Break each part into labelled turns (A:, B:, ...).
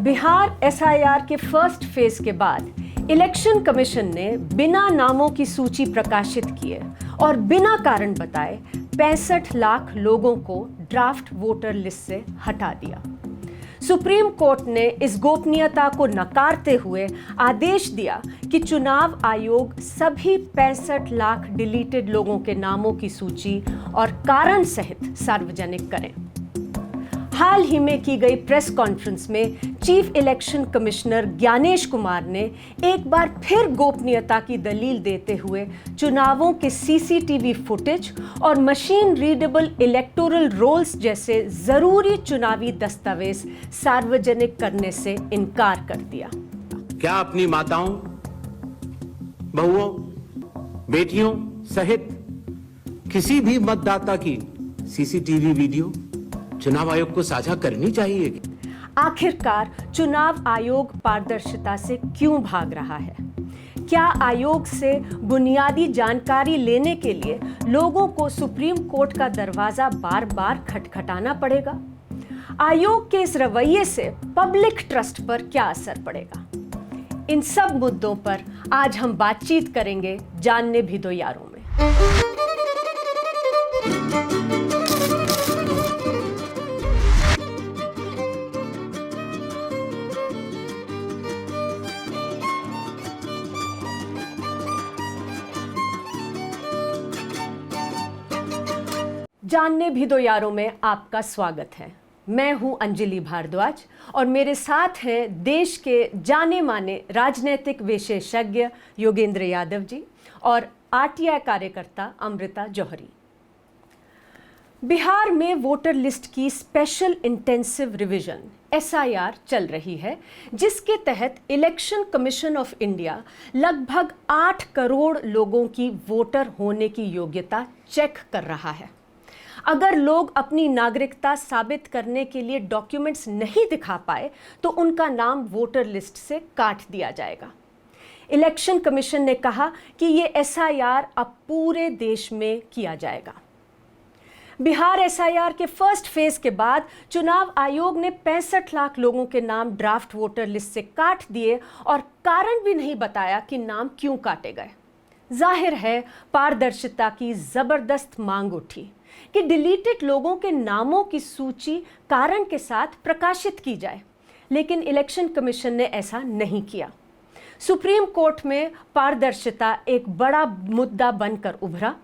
A: Bihar SIR के first phase के बाद इलेक्शन कमीशन ने बिना नामों की सूची प्रकाशित किए और बिना कारण बताए 65 लाख लोगों को ड्राफ्ट वोटर लिस्ट से हटा दिया। सुप्रीम कोर्ट ने इस गोपनीयता को नकारते हुए आदेश दिया कि चुनाव आयोग सभी 65 लाख डिलीटेड लोगों के नामों की सूची और कारण सहित सार्वजनिक करें। हाल ही में की गई प्रेस कॉन्फ्रेंस में chief election commissioner Gyanesh Kumar ने एक बार फिर गोपनीयता की दलील देते हुए चुनावों के सीसीटीवी फुटेज और मशीन रीडेबल इलेक्टोरल रोल्स जैसे जरूरी चुनावी दस्तावेज सार्वजनिक करने से इनकार कर दिया।
B: क्या अपनी माताओं, बहुओं, बेटियों सहित किसी भी मतदाता की सीसीटीवी वीडियो चुनाव आयोग को साझा करनी चाहिए?
A: आखिरकार चुनाव आयोग पारदर्शिता से क्यों भाग रहा है? क्या आयोग से बुनियादी जानकारी लेने के लिए लोगों को सुप्रीम कोर्ट का दरवाजा बार बार खटखटाना पड़ेगा? आयोग के इस रवैये से पब्लिक ट्रस्ट पर क्या असर पड़ेगा? इन सब मुद्दों पर आज हम बातचीत करेंगे जानने भी दो यारों में। जानने भी दो यारों में आपका स्वागत है। मैं हूं अंजलि भारद्वाज और मेरे साथ हैं देश के जाने माने राजनीतिक विशेषज्ञ योगेंद्र यादव जी और आरटीआई कार्यकर्ता अमृता जौहरी। बिहार में वोटर लिस्ट की स्पेशल इंटेंसिव रिवीजन एसआईआर चल रही है, जिसके तहत इलेक्शन कमीशन ऑफ इंडिया लगभग 8 करोड़ लोगों की वोटर होने की योग्यता चेक कर रहा है। अगर लोग अपनी नागरिकता साबित करने के लिए डॉक्यूमेंट्स नहीं दिखा पाए तो उनका नाम वोटर लिस्ट से काट दिया जाएगा। इलेक्शन कमीशन ने कहा कि ये एसआईआर अब पूरे देश में किया जाएगा। बिहार एसआईआर के फर्स्ट फेज के बाद चुनाव आयोग ने 65 लाख लोगों के नाम ड्राफ्ट वोटर लिस्ट से काट दिए और कारण भी नहीं बताया कि नाम क्यों काटे गए। जाहिर है पारदर्शिता की जबरदस्त मांग उठी कि डिलीटेड लोगों के नामों की सूची कारण के साथ प्रकाशित की जाए, लेकिन इलेक्शन कमीशन ने ऐसा नहीं किया। सुप्रीम कोर्ट में पारदर्शिता एक बड़ा मुद्दा बनकर उभरा।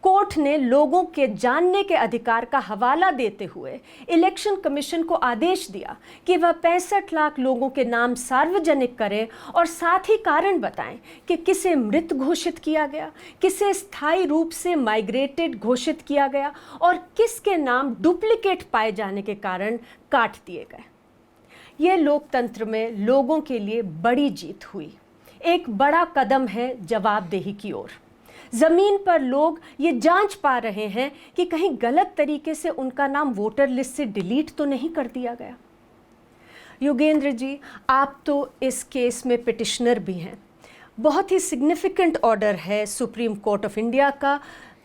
A: कोर्ट ने लोगों के जानने के अधिकार का हवाला देते हुए इलेक्शन कमीशन को आदेश दिया कि वह 65 लाख लोगों के नाम सार्वजनिक करें और साथ ही कारण बताएं कि किसे मृत घोषित किया गया, किसे स्थायी रूप से माइग्रेटेड घोषित किया गया और किसके नाम डुप्लीकेट पाए जाने के कारण काट दिए गए। यह लोकतंत्र में लोगों के लिए बड़ी जीत हुई, एक बड़ा कदम है जवाबदेही की ओर। जमीन पर लोग ये जांच पा रहे हैं कि कहीं गलत तरीके से उनका नाम वोटर लिस्ट से डिलीट तो नहीं कर दिया गया। योगेंद्र जी, आप तो इस केस में पिटिशनर भी हैं। बहुत ही सिग्निफिकेंट ऑर्डर है सुप्रीम कोर्ट ऑफ इंडिया का,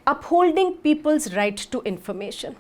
A: upholding people's right to information.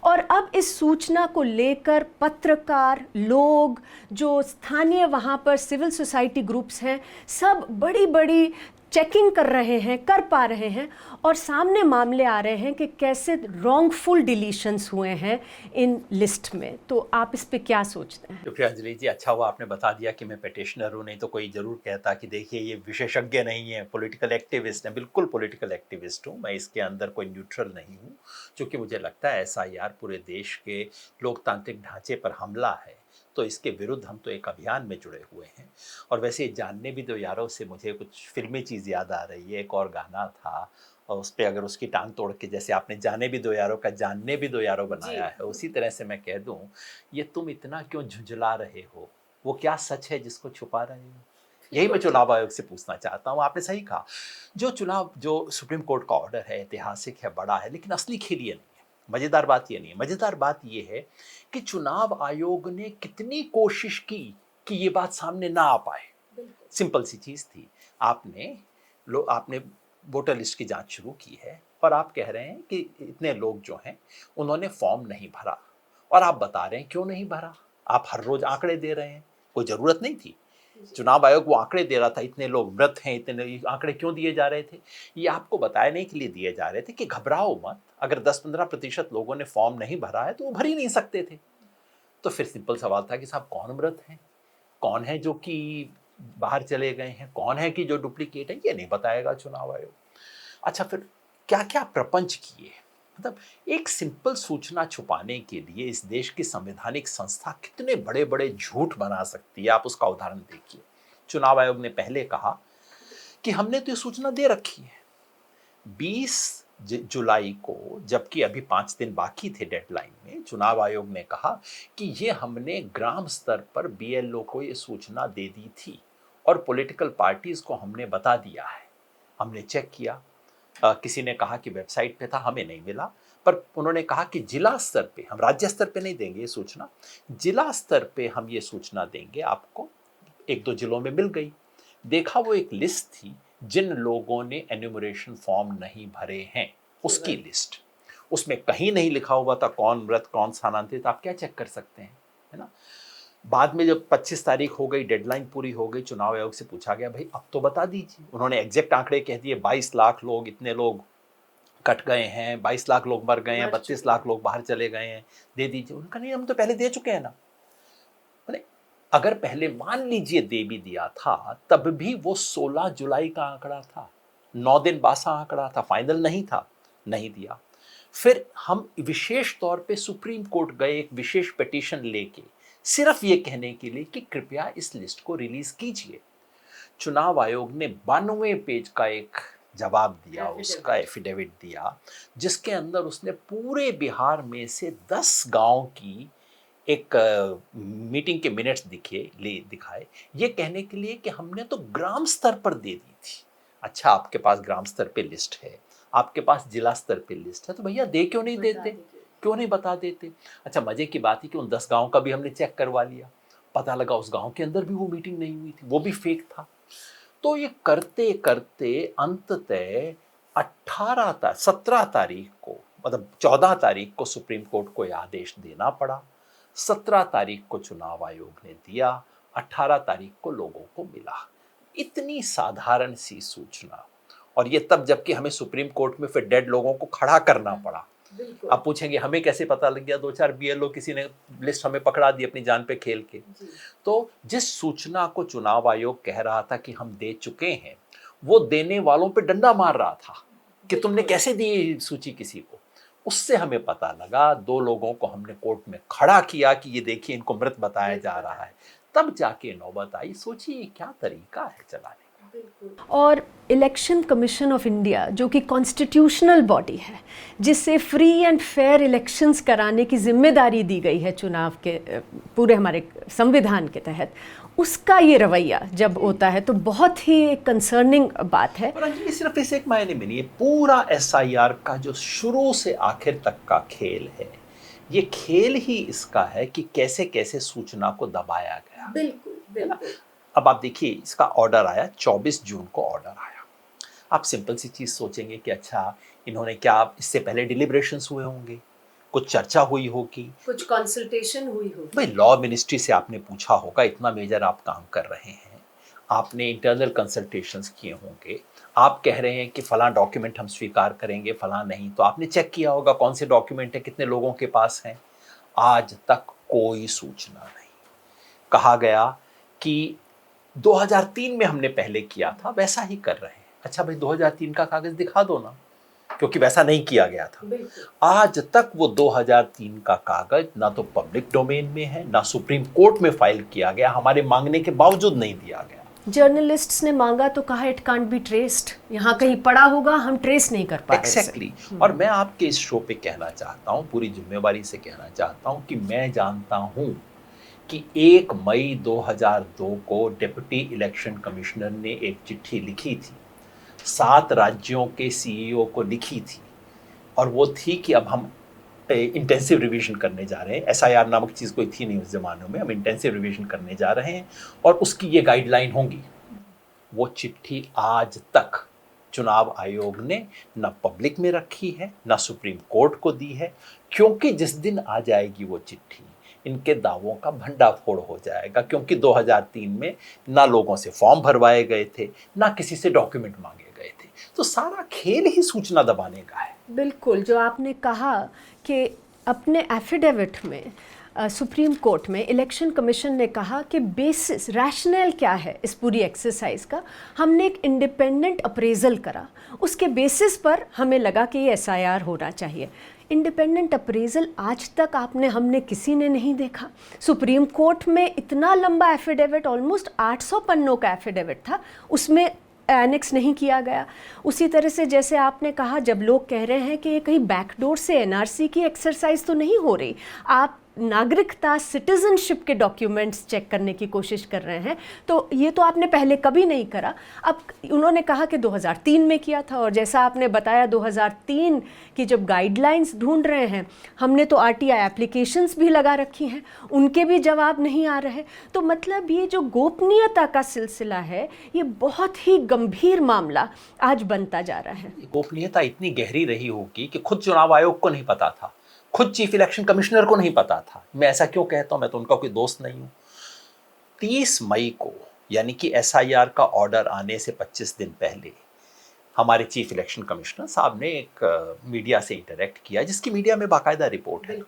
A: और अब इस सूचना को लेकर पत्रकार, लोग, जो स्थानीय वहाँ पर सिविल सोसाइटी ग्रुप्स हैं, सब बड़ी बड़ी चेकिंग कर रहे हैं, कर पा रहे हैं और सामने मामले आ रहे हैं कि कैसे रॉन्गफुल डिलीशंस हुए हैं इन लिस्ट में। तो आप इस पे क्या सोचते हैं?
C: शुक्रिया अंजलि जी, अच्छा हुआ आपने बता दिया कि मैं पिटिशनर हूँ, नहीं तो कोई ज़रूर कहता कि देखिए ये विशेषज्ञ नहीं है, पॉलिटिकल एक्टिविस्ट है। बिल्कुल पॉलिटिकल एक्टिविस्ट हूँ मैं, इसके अंदर कोई न्यूट्रल नहीं हूँ, क्योंकि मुझे लगता है एसआईआर पूरे देश के लोकतांत्रिक ढांचे पर हमला है, तो इसके विरुद्ध हम तो एक अभियान में जुड़े हुए हैं। और वैसे जानने भी दो यारों से मुझे कुछ फिल्मी चीज़ याद आ रही है। एक और गाना था और उस पर अगर उसकी टांग तोड़ के, जैसे आपने जाने भी दो यारों का जानने भी दो यारों बनाया है, उसी तरह से मैं कह दूं, ये तुम इतना क्यों झुंझला रहे हो, वो क्या सच है जिसको छुपा रहे हो? यही मैं चुनाव आयोग से पूछना चाहता हूँ। आपने सही कहा, जो सुप्रीम कोर्ट का ऑर्डर है ऐतिहासिक है, बड़ा है, लेकिन असली खेल ये नहीं है। मज़ेदार बात ये नहीं है। मज़ेदार बात ये है कि चुनाव आयोग ने कितनी कोशिश की कि ये बात सामने ना आ पाए। सिंपल सी चीज़ थी, आपने वोटर लिस्ट की जांच शुरू की है और आप कह रहे हैं कि इतने लोग जो हैं उन्होंने फॉर्म नहीं भरा, और आप बता रहे हैं क्यों नहीं भरा। आप हर रोज आंकड़े दे रहे हैं कोई ज़रूरत नहीं थी। चुनाव आयोग वो आंकड़े दे रहा था, इतने लोग मृत हैं, इतने आंकड़े क्यों दिए जा रहे थे? ये आपको बताने के लिए दिए जा रहे थे कि घबराओ मत, अगर 10-15% लोगों ने फॉर्म नहीं भरा है तो वो भर ही नहीं सकते थे। तो फिर सिंपल सवाल था कि साहब कौन मृत हैं, कौन है जो कि बाहर चले गए हैं, कौन है कि जो डुप्लीकेट है, ये नहीं बताएगा चुनाव आयोग। अच्छा, फिर क्या क्या प्रपंच किए। मतलब एक सिंपल सूचना छुपाने के लिए इस देश की संवैधानिक संस्था कितने बड़े बड़े झूठ बना सकती है, आप उसका उदाहरण देखिए। चुनाव आयोग ने पहले कहा कि हमने तो ये सूचना दे रखी है 20 जुलाई को, जबकि अभी 5 दिन बाकी थे डेडलाइन में। चुनाव आयोग ने कहा कि ये हमने ग्राम स्तर पर BLO को ये सूचना दे दी थी और पॉलिटिकल पार्टीज को हमने बता दिया है। हमने चेक किया, किसी ने कहा कि वेबसाइट पे था, हमें नहीं मिला, पर उन्होंने कहा कि जिला स्तर पे, हम राज्य स्तर पे नहीं देंगे ये सूचना, जिला स्तर पे हम ये सूचना देंगे आपको। 1-2 जिलों में मिल गई। देखा वो एक लिस्ट थी जिन लोगों ने एन्यूमरेशन फॉर्म नहीं भरे हैं, उसकी लिस्ट। उसमें कहीं नहीं लिखा हुआ था कौन मृत कौन स्थानांतरित, आप क्या चेक कर सकते हैं, है ना। बाद में जब 25 तारीख हो गई, डेडलाइन पूरी हो गई, चुनाव आयोग से पूछा गया भाई अब तो बता दीजिए। उन्होंने एग्जैक्ट आंकड़े कह दिए, 22 लाख लोग, इतने लोग कट गए हैं, 22 लाख लोग मर गए हैं, 32 लाख लोग बाहर चले गए हैं, दे दीजिए। उनका नहीं, हम तो पहले दे चुके हैं ना। अगर पहले मान लीजिए दे भी दिया था, तब भी वो 16 जुलाई का आंकड़ा था, 9 दिन बासा आंकड़ा था, फाइनल नहीं था, नहीं दिया। फिर हम विशेष तौर पे सुप्रीम कोर्ट गए एक विशेष पिटीशन लेके, सिर्फ ये कहने के लिए कि कृपया इस लिस्ट को रिलीज कीजिए। चुनाव आयोग ने 92 पेज का एक जवाब दिया, उसका एफिडेविट दिया, जिसके अंदर उसने पूरे बिहार में से 10 गांव की एक मीटिंग के मिनट्स दिखाए, ये कहने के लिए कि हमने तो ग्राम स्तर पर दे दी थी। अच्छा, आपके पास ग्राम स्तर पे लिस्ट है, आपके पास जिला स्तर पे लिस्ट है, तो भैया दे क्यों नहीं देते, क्यों नहीं बता देते? अच्छा, मजे की बात है कि उन 10 गाँव का भी हमने चेक करवा लिया, पता लगा उस गाँव के अंदर भी वो मीटिंग नहीं हुई थी, वो भी फेक था। तो ये करते करते अंततः 17 तारीख को, मतलब 14 तारीख को सुप्रीम कोर्ट को यह आदेश देना पड़ा। 17 तारीख को चुनाव आयोग ने दिया, 18 तारीख को लोगों को मिला। इतनी साधारण सी सूचना, और ये तब जबकि हमें सुप्रीम कोर्ट में फिर डेड लोगों को खड़ा करना पड़ा। आप पूछेंगे हमें कैसे पता लग गया, 2-4 BLO किसी ने लिस्ट हमें पकड़ा दी अपनी जान पे खेल के। तो जिस सूचना को चुनाव आयोग कह रहा था कि हम दे चुके हैं, वो देने वालों पे डंडा मार रहा था कि तुमने कैसे दी सूची किसी को। उससे हमें पता लगा, 2 लोगों को हमने कोर्ट में खड़ा किया कि ये देखिए इनको मृत बताया जा रहा है, तब जाके नौबत आई। सोचिए क्या तरीका है चलाने।
A: और इलेक्शन कमीशन ऑफ इंडिया, जो कि कॉन्स्टिट्यूशनल बॉडी है, जिससे फ्री एंड फेयर इलेक्शंस कराने की जिम्मेदारी दी गई है चुनाव के पूरे हमारे संविधान के तहत, उसका ये रवैया जब होता है तो बहुत ही कंसर्निंग बात है।
C: और अंजलि, सिर्फ इस एक मायने में नहीं, ये पूरा SIR का जो शुरू से आखिर तक का खेल है, ये खेल ही इसका है कि कैसे कैसे सूचना को दबाया गया।
A: बिल्कुल, बिल्कुल।
C: अब आप देखिए, इसका ऑर्डर आया 24 जून को ऑर्डर आया। आप सिंपल सी चीज सोचेंगे कि अच्छा, इन्होंने क्या इससे पहले डिलिब्रेशंस हुए होंगे, कुछ चर्चा हुई होगी,
A: कुछ कंसल्टेशन हुई होगी।
C: भाई लॉ मिनिस्ट्री से आपने पूछा होगा, इतना मेजर आप काम कर रहे हैं, आपने इंटरनल कंसल्टेशंस किए होंगे, आप कह रहे हैं कि फलां डॉक्यूमेंट हम स्वीकार करेंगे, फलां नहीं, तो आपने चेक किया होगा कौन से डॉक्यूमेंट है, कितने लोगों के पास हैं। आज तक कोई सूचना नहीं। कहा गया कि 2003 में हमने पहले किया था, वैसा ही कर रहे हैं। अच्छा भाई, 2003 का कागज दिखा दो ना, क्योंकि वैसा नहीं किया गया था। आज तक वो 2003 का कागज ना तो पब्लिक डोमेन में है, ना सुप्रीम कोर्ट में फाइल किया गया, हमारे मांगने के बावजूद नहीं दिया गया।
A: जर्नलिस्ट्स ने मांगा तो कहा इट कांट बी ट्रेस्ड, यहाँ कहीं पड़ा होगा, हम ट्रेस नहीं कर पाए।
C: Exactly. और मैं आपके इस शो पे कहना चाहता हूँ, पूरी जिम्मेवारी से कहना चाहता हूँ कि मैं जानता हूँ कि 1 मई 2002 को डिप्टी इलेक्शन कमिश्नर ने एक चिट्ठी लिखी थी, 7 राज्यों के CEO को लिखी थी, और वो थी कि अब हम इंटेंसिव रिवीजन करने जा रहे हैं। SIR नामक चीज़ कोई थी नहीं उस ज़माने में, हम इंटेंसिव रिवीजन करने जा रहे हैं और उसकी ये गाइडलाइन होंगी। वो चिट्ठी आज तक चुनाव आयोग ने ना पब्लिक में रखी है, ना सुप्रीम कोर्ट को दी है, क्योंकि जिस दिन आ जाएगी वो चिट्ठी, इनके दावों का भंडाफोड़ हो जाएगा, क्योंकि 2003 में ना लोगों से फॉर्म भरवाए गए थे, ना किसी से डॉक्यूमेंट मांगे गए थे। तो सारा खेल ही सूचना दबाने का है।
A: बिल्कुल, जो आपने कहा कि अपने एफिडेविट में सुप्रीम कोर्ट में इलेक्शन कमीशन ने कहा कि बेसिस रैशनल क्या है इस पूरी एक्सरसाइज का, हमने एक इंडिपेंडेंट अप्रेजल करा, उसके बेसिस पर हमें लगा कि ये एसआईआर होना चाहिए। इंडिपेंडेंट अप्रेजल आज तक हमने किसी ने नहीं देखा। सुप्रीम कोर्ट में इतना लंबा एफिडेविट, ऑलमोस्ट 800 पन्नों का एफिडेविट था, उसमें एनेक्स नहीं किया गया। उसी तरह से जैसे आपने कहा, जब लोग कह रहे हैं कि ये कहीं बैकडोर से एनआरसी की एक्सरसाइज तो नहीं हो रही, आप नागरिकता सिटीजनशिप के डॉक्यूमेंट्स चेक करने की कोशिश कर रहे हैं, तो ये तो आपने पहले कभी नहीं करा। अब उन्होंने कहा कि 2003 में किया था, और जैसा आपने बताया 2003 की जब गाइडलाइंस ढूंढ रहे हैं, हमने तो आरटीआई एप्लीकेशंस भी लगा रखी हैं, उनके भी जवाब नहीं आ रहे। तो मतलब ये जो गोपनीयता का सिलसिला है, ये बहुत ही गंभीर मामला आज बनता जा रहा है।
C: गोपनीयता इतनी गहरी रही होगी कि खुद चुनाव आयोग को नहीं पता था, खुद चीफ इलेक्शन कमिश्नर को नहीं पता था। मैं ऐसा क्यों कहता हूं? मैं तो उनका कोई दोस्त नहीं हूं। 30 मई को, यानी कि एसआईआर का ऑर्डर आने से 25 दिन पहले, हमारे चीफ इलेक्शन कमिश्नर साहब ने एक मीडिया से इंटरेक्ट किया, जिसकी मीडिया में बाकायदा रिपोर्ट है।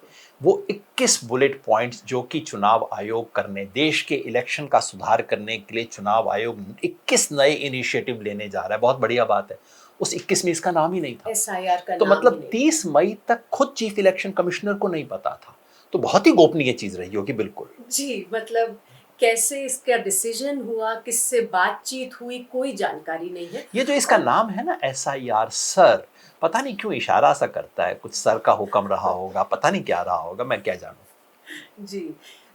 C: वो 21 बुलेट पॉइंट्स जो कि चुनाव आयोग करने, देश के इलेक्शन का सुधार करने के लिए चुनाव आयोग 21 नए इनिशिएटिव लेने जा रहा है। बहुत बढ़िया बात है। उस 21 में इसका नाम ही नहीं था,
A: एसआईआर का
C: तो
A: नाम
C: मतलब
A: ही नहीं।
C: 30 मई तक खुद चीफ इलेक्शन कमिश्नर को नहीं पता था। तो बहुत ही गोपनीय चीज रही होगी। बिल्कुल
A: जी, मतलब कैसे इसका डिसीजन हुआ, किससे बातचीत हुई, कोई जानकारी नहीं है।
C: ये जो इसका नाम है ना एसआईआर, सर, पता नहीं क्यों इशारा सा करता है, कुछ सर का हुक्म रहा होगा, पता नहीं क्या रहा होगा, मैं क्या जानूं।
A: जी,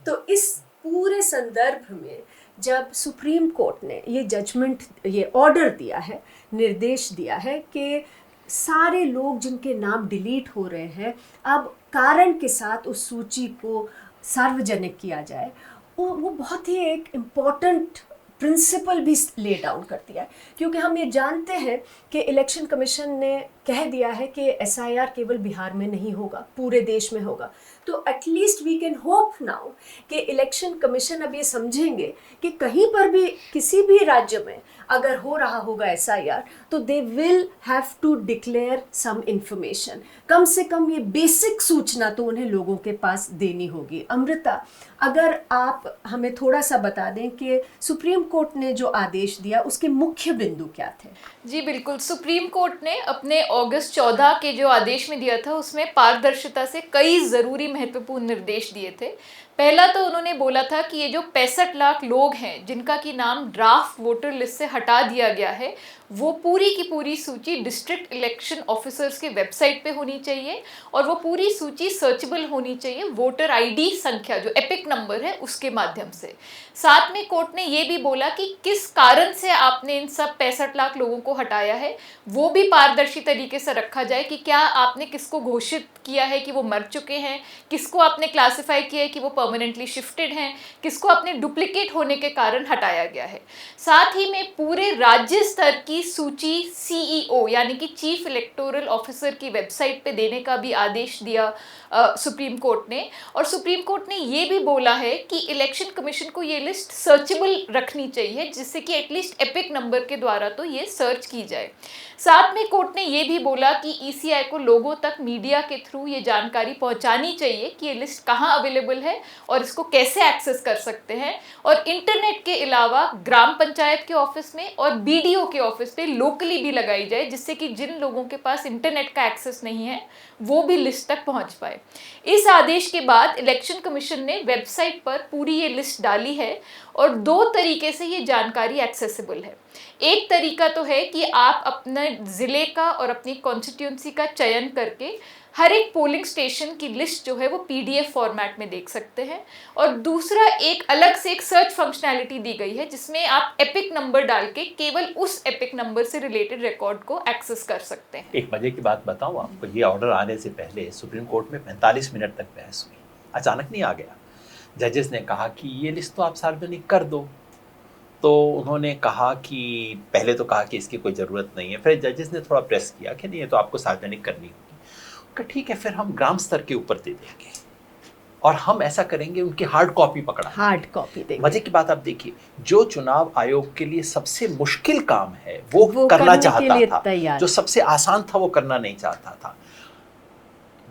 A: तो इस पूरे संदर्भ में जब सुप्रीम कोर्ट ने ये जजमेंट, ये ऑर्डर दिया है, निर्देश दिया है कि सारे लोग जिनके नाम डिलीट हो रहे हैं, अब कारण के साथ उस सूची को सार्वजनिक किया जाए, वो बहुत ही एक इम्पॉर्टेंट प्रिंसिपल भी ले डाउन कर दिया है। क्योंकि हम ये जानते हैं कि इलेक्शन कमीशन ने कह दिया है कि एसआईआर केवल बिहार में नहीं होगा, पूरे देश में होगा। तो at least we can hope now कि इलेक्शन कमीशन अब ये समझेंगे कि कहीं पर भी, किसी भी राज्य में अगर हो रहा होगा एसआईआर, तो they will have to declare some information. कम से कम ये बेसिक सूचना तो उन्हें लोगों के पास देनी होगी। अमृता, अगर आप हमें थोड़ा सा बता दें कि सुप्रीम कोर्ट ने जो आदेश दिया, उसके मुख्य बिंदु क्या थे?
D: जी बिल्कुल, सुप्रीम कोर्ट ने अपने अगस्त 14 के जो आदेश में दिया था, उसमें पारदर्शिता से कई ज़रूरी महत्वपूर्ण निर्देश दिए थे। पहला तो उन्होंने बोला था कि ये जो 65 लाख लोग हैं जिनका की नाम ड्राफ्ट वोटर लिस्ट से हटा दिया गया है, वो पूरी की पूरी सूची डिस्ट्रिक्ट इलेक्शन ऑफिसर्स के वेबसाइट पे होनी चाहिए, और वो पूरी सूची सर्चेबल होनी चाहिए वोटर आईडी संख्या, जो एपिक नंबर है, उसके माध्यम से। साथ में कोर्ट ने ये भी बोला कि किस कारण से आपने इन सब 65 लाख लोगों को हटाया है, वो भी पारदर्शी तरीके से रखा जाए कि क्या आपने किसको घोषित किया है कि वो मर चुके हैं, किसको आपने क्लासिफाई किया है कि वो परमानेंटली शिफ्टेड हैं, किसको आपने डुप्लीकेट होने के कारण हटाया गया है। साथ ही में पूरे राज्य स्तर की सूची सीईओ यानी कि चीफ इलेक्टोरल ऑफिसर की वेबसाइट पे देने का भी आदेश दिया सुप्रीम कोर्ट ने। और सुप्रीम कोर्ट ने ये भी बोला है कि इलेक्शन कमीशन को ये लिस्ट सर्चेबल रखनी चाहिए, जिससे कि एटलीस्ट एपिक नंबर के द्वारा तो ये सर्च की जाए। साथ में कोर्ट ने ये भी बोला कि ईसीआई को लोगों तक मीडिया के थ्रू ये जानकारी पहुंचानी चाहिए कि ये लिस्ट कहाँ अवेलेबल है और इसको कैसे एक्सेस कर सकते हैं, और इंटरनेट के अलावा ग्राम पंचायत के ऑफिस में और बीडीओ के ऑफिस पे लोकली भी लगाई जाए, जिससे कि जिन लोगों के पास इंटरनेट का एक्सेस नहीं है वो भी लिस्ट तक पहुंच पाए। इस आदेश के बाद इलेक्शन कमीशन ने वेबसाइट पर पूरी ये लिस्ट डाली है, और 2 तरीके से ये जानकारी एक्सेसिबल है। एक तरीका तो है कि आप अपने ज़िले का और अपनी कॉन्स्टिट्यूंसी का चयन करके हर एक पोलिंग स्टेशन की लिस्ट जो है वो पीडीएफ फॉर्मेट में देख सकते हैं, और दूसरा एक अलग से एक सर्च फंक्शनैलिटी दी गई है, जिसमें आप एपिक नंबर डाल के केवल उस एपिक नंबर से रिलेटेड रिकॉर्ड को एक्सेस कर सकते हैं।
C: एक मजे की बात बताऊं आपको, ये ऑर्डर आने से पहले सुप्रीम कोर्ट में 45 मिनट तक बहस हुई, अचानक नहीं आ गया। जजेस ने कहा कि ये लिस्ट तो आप सार्वजनिक कर दो, तो उन्होंने कहा कि पहले तो कहा कि इसकी कोई ज़रूरत नहीं है, फिर जजेस ने थोड़ा प्रेस किया कि नहीं, ये तो आपको सार्वजनिक करनी होगी। ठीक है, फिर हम ग्राम स्तर के ऊपर दे देंगे। और हम ऐसा करेंगे, उनकी हार्ड कॉपी पकड़ा।
A: हार्ड कॉपी देंगे।
C: मजे की बात आप देखिए, जो चुनाव आयोग के लिए सबसे मुश्किल काम है वो करना
A: करने के
C: चाहता
A: लिए
C: था,
A: तैयार।
C: जो सबसे आसान था वो करना नहीं चाहता था।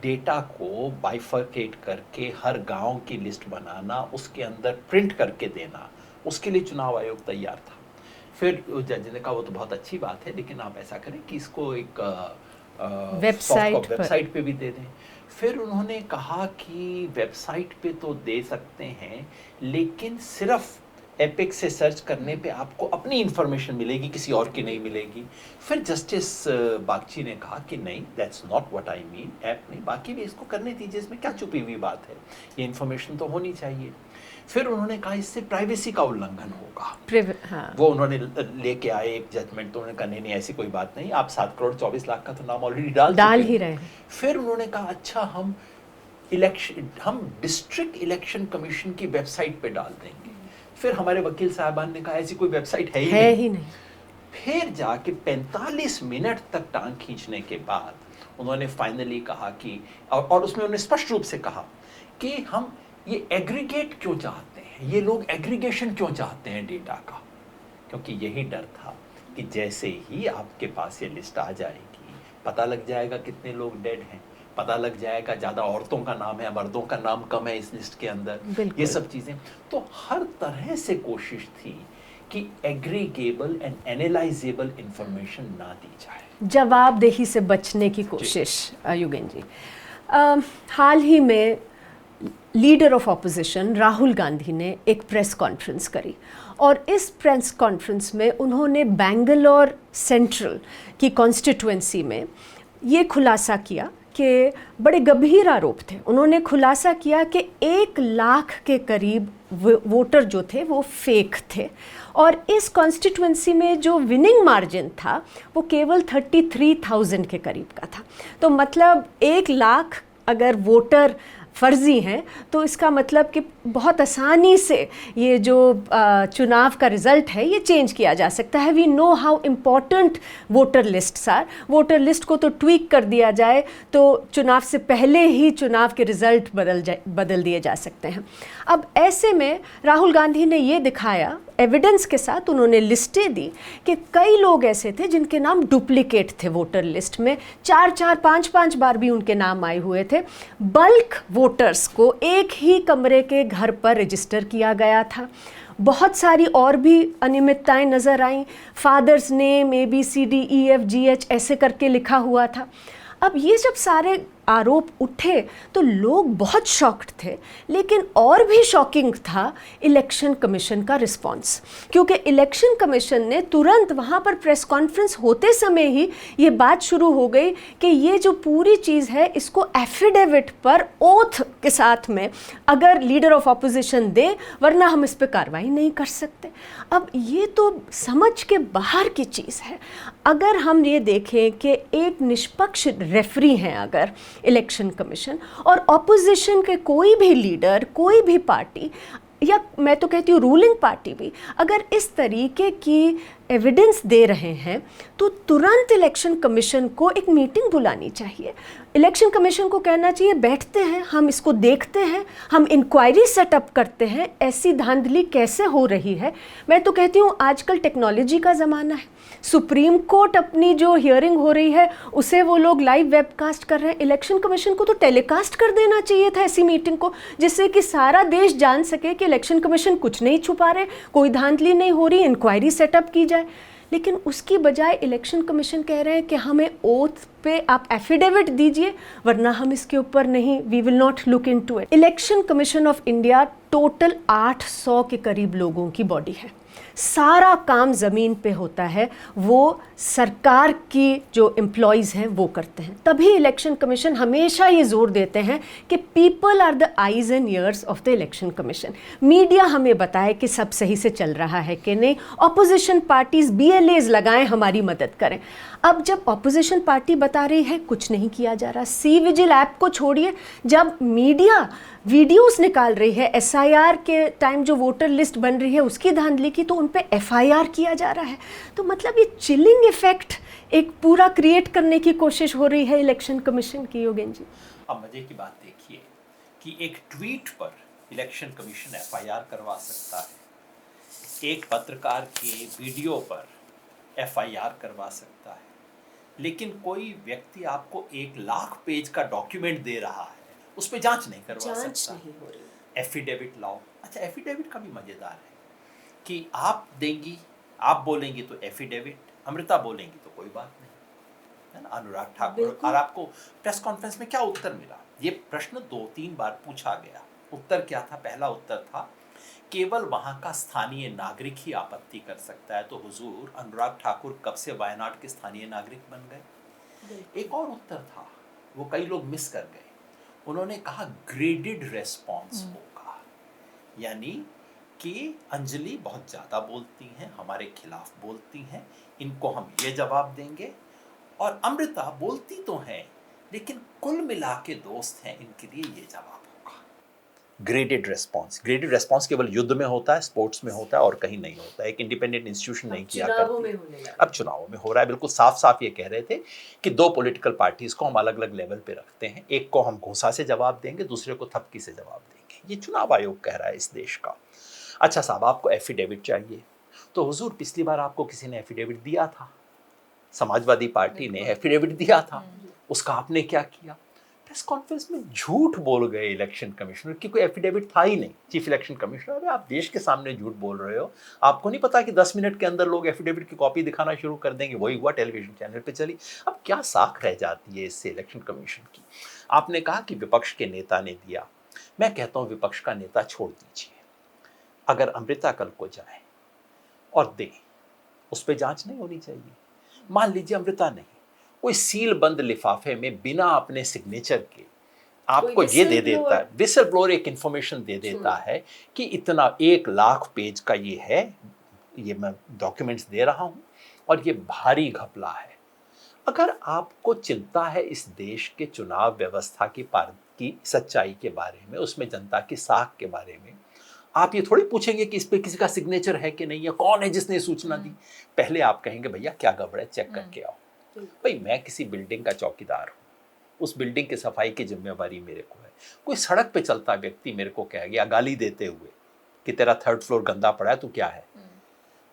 C: डेटा को बाइफरकेट करके हर गांव की लिस्ट बनाना, उसके अंदर प्रिंट करके देना, उसके लिए चुनाव आयोग तैयार था। फिर जज ने कहा वो तो बहुत अच्छी बात है, लेकिन आप ऐसा करें कि इसको एक वेबसाइट पे भी दे दें। फिर उन्होंने कहा कि वेबसाइट पे तो दे सकते हैं, लेकिन सिर्फ एपिक से सर्च करने पे आपको अपनी इंफॉर्मेशन मिलेगी, किसी और की नहीं मिलेगी। फिर जस्टिस बागची ने कहा कि नहीं, that's not what I mean, app नहीं, बाकी भी इसको करने दीजिए, इसमें क्या छुपी हुई बात है, ये इंफॉर्मेशन तो होनी चाहिए। फिर उन्होंने कहा इससे प्राइवेसी का उल्लंघन होगा।
A: हाँ।
C: वो उन्होंने लेके आए एक जजमेंट, तो उन्होंने कहा नहीं ऐसी कोई बात नहीं, आप 7 करोड़ 24 लाख का तो नाम ऑलरेडी डाल
A: ही रहे।
C: फिर उन्होंने कहा अच्छा हम डिस्ट्रिक्ट इलेक्शन कमीशन की वेबसाइट पे डाल देंगे। फिर हमारे वकील साहबान ने कहा ऐसी कोई वेबसाइट है ही नहीं। फिर जाके 45 मिनट तक टांग खींचने के बाद उन्होंने फाइनली कहा कि, और उसमें उन्होंने स्पष्ट रूप से कहा कि हम ये एग्रीगेट क्यों चाहते हैं, ये लोग एग्रीगेशन क्यों चाहते हैं डेटा का, क्योंकि यही डर था कि जैसे ही आपके पास ये लिस्ट आ जाएगी, पता लग जाएगा कितने लोग डेड हैं, पता लग जाएगा ज़्यादा औरतों का नाम है, मर्दों का नाम कम है इस लिस्ट के अंदर, ये सब चीज़ें। तो हर तरह से कोशिश थी कि एग्रीगेबल एंड एनालाइजेबल इंफॉर्मेशन ना दी जाए,
A: जवाबदेही से बचने की कोशिश। युगेन जी, हाल ही में leader of opposition Rahul Gandhi ने एक प्रेस कॉन्फ्रेंस करी, और इस प्रेस कॉन्फ्रेंस में उन्होंने बेंगलोर सेंट्रल की कॉन्स्टिट्यूएंसी में ये खुलासा किया कि बड़े गंभीर आरोप थे। उन्होंने खुलासा किया कि 1 लाख के करीब वोटर जो थे वो फेक थे, और इस कॉन्स्टिट्यूएंसी में जो विनिंग मार्जिन था वो केवल 33,000 के करीब का था। तो मतलब 1 लाख अगर वोटर फर्जी हैं तो इसका मतलब कि बहुत आसानी से ये जो चुनाव का रिज़ल्ट है ये चेंज किया जा सकता है। We know how important voter lists are. Voter list को तो ट्वीक कर दिया जाए तो चुनाव से पहले ही चुनाव के रिज़ल्ट बदल दिए जा सकते हैं। अब ऐसे में राहुल गांधी ने ये दिखाया, एविडेंस के साथ उन्होंने लिस्टें दी कि कई लोग ऐसे थे जिनके नाम डुप्लीकेट थे वोटर लिस्ट में, 4-4, 5-5 बार भी उनके नाम आए हुए थे। बल्क वोटर्स को एक ही कमरे के घर पर रजिस्टर किया गया था। बहुत सारी और भी अनियमितताएं नज़र आईं। फादर्स नेम ABCDEFGH ऐसे करके लिखा हुआ था। अब ये जब सारे आरोप उठे तो लोग बहुत शॉक्ड थे, लेकिन और भी शॉकिंग था इलेक्शन कमीशन का रिस्पांस, क्योंकि इलेक्शन कमीशन ने तुरंत वहाँ पर प्रेस कॉन्फ्रेंस होते समय ही ये बात शुरू हो गई कि ये जो पूरी चीज़ है इसको एफिडेविट पर ओथ के साथ में अगर लीडर ऑफ ऑपोजिशन दे, वरना हम इस पर कार्रवाई नहीं कर सकते। अब ये तो समझ के बाहर की चीज़ है। अगर हम ये देखें कि एक निष्पक्ष रेफरी हैं अगर इलेक्शन कमीशन, और ऑपोजिशन के कोई भी लीडर, कोई भी पार्टी, या मैं तो कहती हूँ रूलिंग पार्टी भी, अगर इस तरीके की एविडेंस दे रहे हैं तो तुरंत इलेक्शन कमीशन को एक मीटिंग बुलानी चाहिए। इलेक्शन कमीशन को कहना चाहिए बैठते हैं, हम इसको देखते हैं, हम इंक्वायरी सेटअप करते हैं, ऐसी धांधली कैसे हो रही है। मैं तो कहती हूँ आजकल टेक्नोलॉजी का ज़माना है। सुप्रीम कोर्ट अपनी जो हियरिंग हो रही है उसे वो लोग लाइव वेबकास्ट कर रहे हैं। इलेक्शन कमीशन को तो टेलीकास्ट कर देना चाहिए था ऐसी मीटिंग को, जिससे कि सारा देश जान सके कि इलेक्शन कमीशन कुछ नहीं छुपा रहे, कोई धांधली नहीं हो रही, इंक्वायरी सेटअप की जाए। लेकिन उसकी बजाय इलेक्शन कमीशन कह रहे हैं कि हमें ओथ पे आप एफिडेविट दीजिए, वरना हम इसके ऊपर नहीं, we will not look into it. Election commission of India total 800 के करीब लोगों की बॉडी है। सारा काम ज़मीन पे होता है, वो सरकार की जो एम्प्लॉयज़ हैं वो करते हैं। तभी इलेक्शन कमीशन हमेशा ये जोर देते हैं कि people are the eyes and ears of the election commission. Media हमें बताए कि सब सही से चल रहा है कि नहीं, ऑपोजिशन पार्टीज़ BLAs लगाएं, हमारी मदद करें। अब जब ऑपोजिशन पार्टी बता रही है कुछ नहीं किया जा रहा, सी विजिल ऐप को छोड़िए, जब मीडिया वीडियोस निकाल रही है SIR के टाइम जो वोटर लिस्ट बन रही है उसकी धांधली की, तो उन पे FIR किया जा रहा है। तो मतलब ये चिलिंग इफेक्ट एक पूरा क्रिएट करने की कोशिश हो रही है इलेक्शन कमीशन की। योगेन जी,
C: अब मजे की बात देखिए कि एक ट्वीट पर इलेक्शन कमीशन एफआईआर करवा सकता है, एक पत्रकार के वीडियो पर एफआईआर करवा सकता है, लेकिन कोई व्यक्ति आपको 1,00,000 पेज का डॉक्यूमेंट दे रहा है, उस पर जांच नहीं करवा सकता।
A: नहीं हो रही।
C: एफिडेविट लाओ। अच्छा, एफिडेविट का भी मजेदार है कि आप देंगी, आप बोलेंगी तो एफिडेविट, अमृता बोलेंगी तो कोई बात नहीं, है ना। अनुराग ठाकुर, और आपको प्रेस कॉन्फ्रेंस में क्या उत्तर मिला? ये प्रश्न 2-3 बार पूछा गया। उत्तर क्या था? पहला उत्तर था केवल वहां का स्थानीय नागरिक ही आपत्ति कर सकता है। तो हुजूर, अनुराग ठाकुर कब से वायनाड के स्थानीय नागरिक बन गए? एक और उत्तर था, वो कई लोग मिस कर गए। उन्होंने कहा ग्रेडेड रेस्पॉन्स होगा, यानी कि अंजलि बहुत ज़्यादा बोलती हैं, हमारे खिलाफ बोलती हैं, इनको हम ये जवाब देंगे, और अमृता बोलती तो हैं लेकिन कुल मिला के दोस्त हैं, इनके लिए ये जवाब होगा। Graded response. ग्रेडेड रेस्पॉन्स केवल युद्ध में होता है, स्पोर्ट्स में होता है, और कहीं नहीं होता है। एक इंडिपेंडेंट इंस्टीट्यूशन नहीं किया करती। अब चुनावों में हो रहा है। बिल्कुल साफ साफ ये कह रहे थे कि 2 पॉलिटिकल पार्टीज को हम अलग अलग लेवल पे रखते हैं, एक को हम घूंसा से जवाब देंगे, दूसरे को थपकी से जवाब देंगे। ये चुनाव आयोग कह रहा है इस देश का। अच्छा साहब, आपको एफिडेविट चाहिए, तो हुजूर पिछली बार आपको किसी ने एफिडेविट दिया था, समाजवादी पार्टी ने एफिडेविट दिया था, उसका आपने क्या किया? प्रेस कॉन्फ्रेंस में झूठ बोल गए इलेक्शन कमिश्नर कि कोई एफिडेविट था ही नहीं। चीफ इलेक्शन कमिश्नर, अरे आप देश के सामने झूठ बोल रहे हो, आपको नहीं पता कि 10 मिनट के अंदर लोग एफिडेविट की कॉपी दिखाना शुरू कर देंगे? वही हुआ, टेलीविजन चैनल पे चली। अब क्या साख रह जाती है इससे इलेक्शन कमीशन की? आपने कहा कि विपक्ष के नेता ने दिया। मैं कहता हूँ विपक्ष का नेता छोड़ दीजिए, अगर अमृता कल को जाए और दे, उस पर जांच नहीं होनी चाहिए। मान लीजिए अमृता नहीं, कोई सील बंद लिफाफे में बिना अपने सिग्नेचर के आपको ये दे देता है, विसल ब्लोअर एक इंफॉर्मेशन दे देता है कि इतना 1,00,000 पेज का ये है, ये मैं डॉक्यूमेंट्स दे रहा हूं और ये भारी घपला है। अगर आपको चिंता है इस देश के चुनाव व्यवस्था की सच्चाई के बारे में, उसमें जनता की साख के बारे में, आप ये थोड़ी पूछेंगे कि इस पे किसी का सिग्नेचर है कि नहीं, या कौन है जिसने सूचना दी। पहले आप कहेंगे भैया क्या गड़बड़ है, चेक करके आओ। भाई मैं किसी बिल्डिंग का चौकीदार हूँ, उस बिल्डिंग की सफाई की जिम्मेवारी मेरे को है। कोई सड़क पे चलता व्यक्ति मेरे को कह गया गाली देते हुए कि तेरा 3rd फ्लोर गंदा पड़ा है, तू क्या है?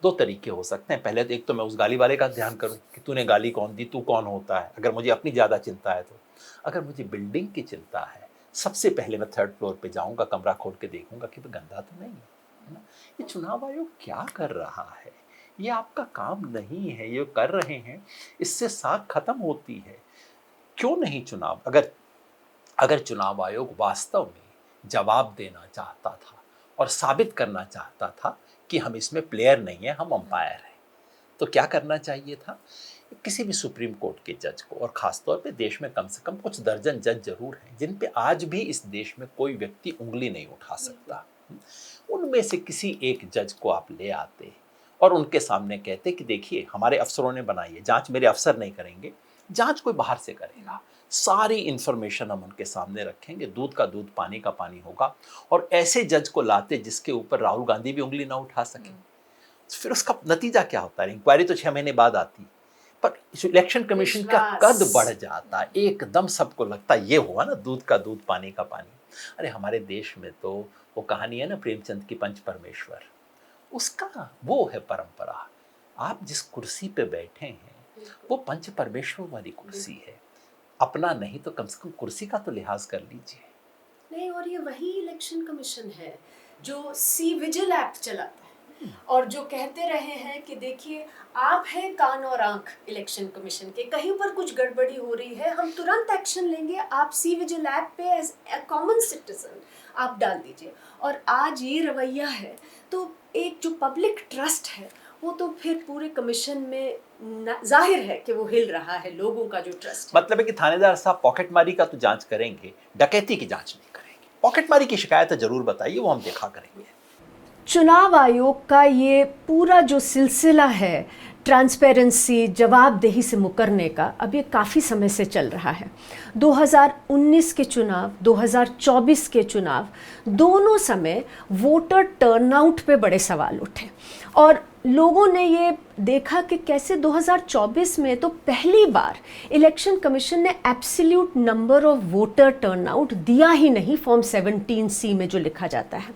C: 2 तरीके हो सकते हैं। पहले तो एक तो मैं उस गाली वाले का ध्यान करूं कि तूने गाली कौन दी, तू कौन होता है, अगर मुझे अपनी ज़्यादा चिंता है तो। अगर मुझे बिल्डिंग की चिंता है, सबसे पहले मैं 3rd फ्लोर पे जाऊंगा, कमरा खोल के देखूंगा कि गंदा तो नहीं है ना। ये चुनाव आयोग क्या कर रहा है? ये आपका काम नहीं है, ये कर रहे हैं, इससे साख खत्म होती है। क्यों नहीं चुनाव? अगर चुनाव आयोग वास्तव में जवाब देना चाहता था और साबित करना चाहता था कि हम इसमें प्लेयर नहीं है, हम अंपायर हैं, तो क्या करना चाहिए था? किसी भी सुप्रीम कोर्ट के जज को, और खासतौर पे देश में कम से कम कुछ दर्जन जज जरूर हैं जिन पे आज भी इस देश में कोई व्यक्ति उंगली नहीं उठा सकता, उनमें से किसी एक जज को आप ले आते और उनके सामने कहते कि देखिए हमारे अफसरों ने बनाई है, जांच मेरे अफसर नहीं करेंगे, जांच कोई बाहर से करेगा, सारी इंफॉर्मेशन हम उनके सामने रखेंगे, दूध का दूध पानी का पानी होगा। और ऐसे जज को लाते जिसके ऊपर राहुल गांधी भी उंगली ना उठा सके। फिर उसका नतीजा क्या होता है? इंक्वायरी तो 6 महीने बाद आती, पर इलेक्शन कमीशन का कद बढ़ जाता है, एकदम सबको लगता है ये हुआ ना, दूध का दूध पानी का पानी। अरे हमारे देश में तो वो कहानी है ना प्रेमचंद की पंच परमेश्वर, उसका वो है परंपरा। आप जिस कुर्सी पे बैठे हैं वो पंच परमेश्वर वाली कुर्सी है, अपना नहीं तो कम से कम कुर्सी का तो लिहाज कर लीजिए।
A: नहीं, और ये वही इलेक्शन कमीशन है जो सी विजिल एक्ट चलाता है और जो कहते रहे हैं कि देखिए आप हैं कान और आंख इलेक्शन कमीशन के, कहीं पर कुछ गड़बड़ी हो रही है हम तुरंत एक्शन लेंगे, आप सी विजिल एक्ट पे एज ए कॉमन सिटीजन आप डाल दीजिए। और आज ये रवैया है तो एक जो पब्लिक ट्रस्ट है वो तो फिर पूरे कमीशन में जाहिर है कि वो हिल रहा है, लोगों का जो ट्रस्ट है।
C: मतलब है कि थानेदार साहब पॉकेटमारी का तो जांच करेंगे, डकैती की जांच नहीं करेंगे। पॉकेटमारी की शिकायत जरूर बताइए, वो हम देखा करेंगे।
A: चुनाव आयोग का ये पूरा जो सिलसिला है ट्रांसपेरेंसी, जवाबदेही से मुकरने का अब ये काफ़ी समय से चल रहा है। 2019 के चुनाव, 2024 के चुनाव, दोनों समय वोटर टर्नआउट पे बड़े सवाल उठे और लोगों ने ये देखा कि कैसे 2024 में तो पहली बार इलेक्शन कमीशन ने absolute number of voter turnout दिया ही नहीं फॉर्म 17C में जो लिखा जाता है।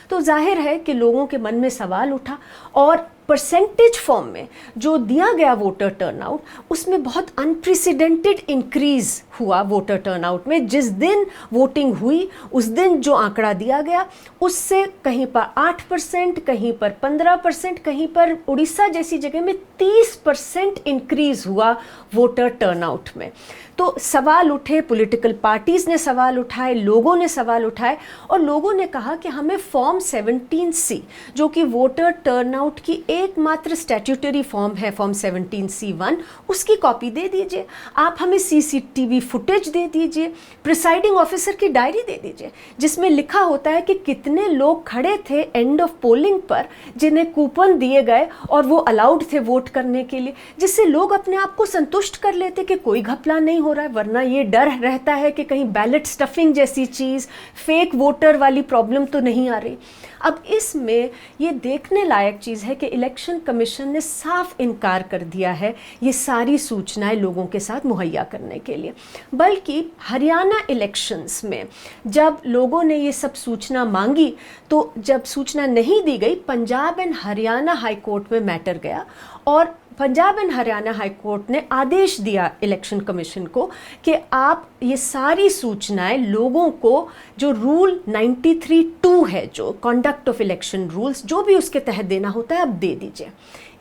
A: तो जाहिर है कि लोगों के मन में सवाल उठा और परसेंटेज फॉर्म में जो दिया गया वोटर टर्नआउट, उसमें बहुत अनप्रेसिडेंटेड इंक्रीज हुआ वोटर टर्नआउट में। जिस दिन वोटिंग हुई उस दिन जो आंकड़ा दिया गया उससे कहीं पर 8%, कहीं पर 15%, कहीं पर उड़ीसा जैसी जगह में 30% इंक्रीज हुआ वोटर टर्नआउट में। तो सवाल उठे, पॉलिटिकल पार्टीज़ ने सवाल उठाए, लोगों ने सवाल उठाए और लोगों ने कहा कि हमें फॉर्म 17C जो कि वोटर टर्नआउट की एकमात्र स्टैट्यूटरी फॉर्म है, फॉर्म 17C1, उसकी कॉपी दे दीजिए। आप हमें CCTV फुटेज दे दीजिए, प्रिसाइडिंग ऑफिसर की डायरी दे दीजिए जिसमें लिखा होता है कि कितने लोग खड़े थे एंड ऑफ पोलिंग पर जिन्हें कूपन दिए गए और वो अलाउड थे वोट करने के लिए, जिससे लोग अपने आप को संतुष्ट कर लेते कि कोई घपला नहीं हो रहा है। वरना ये डर रहता है कि कहीं बैलेट स्टफिंग जैसी चीज़, फेक वोटर वाली प्रॉब्लम तो नहीं आ रही। अब इसमें ये देखने लायक चीज़ है कि इलेक्शन कमीशन ने साफ इनकार कर दिया है ये सारी सूचनाएं लोगों के साथ मुहैया करने के लिए। बल्कि हरियाणा इलेक्शंस में जब लोगों ने ये सब सूचना मांगी तो जब सूचना नहीं दी गई, Punjab and Haryana high court में मैटर गया और Punjab and Haryana high court ने आदेश दिया इलेक्शन कमीशन को कि आप ये सारी सूचनाएं लोगों को, जो रूल 93(2) है, जो कंडक्ट ऑफ इलेक्शन रूल्स, जो भी उसके तहत देना होता है, आप दे दीजिए।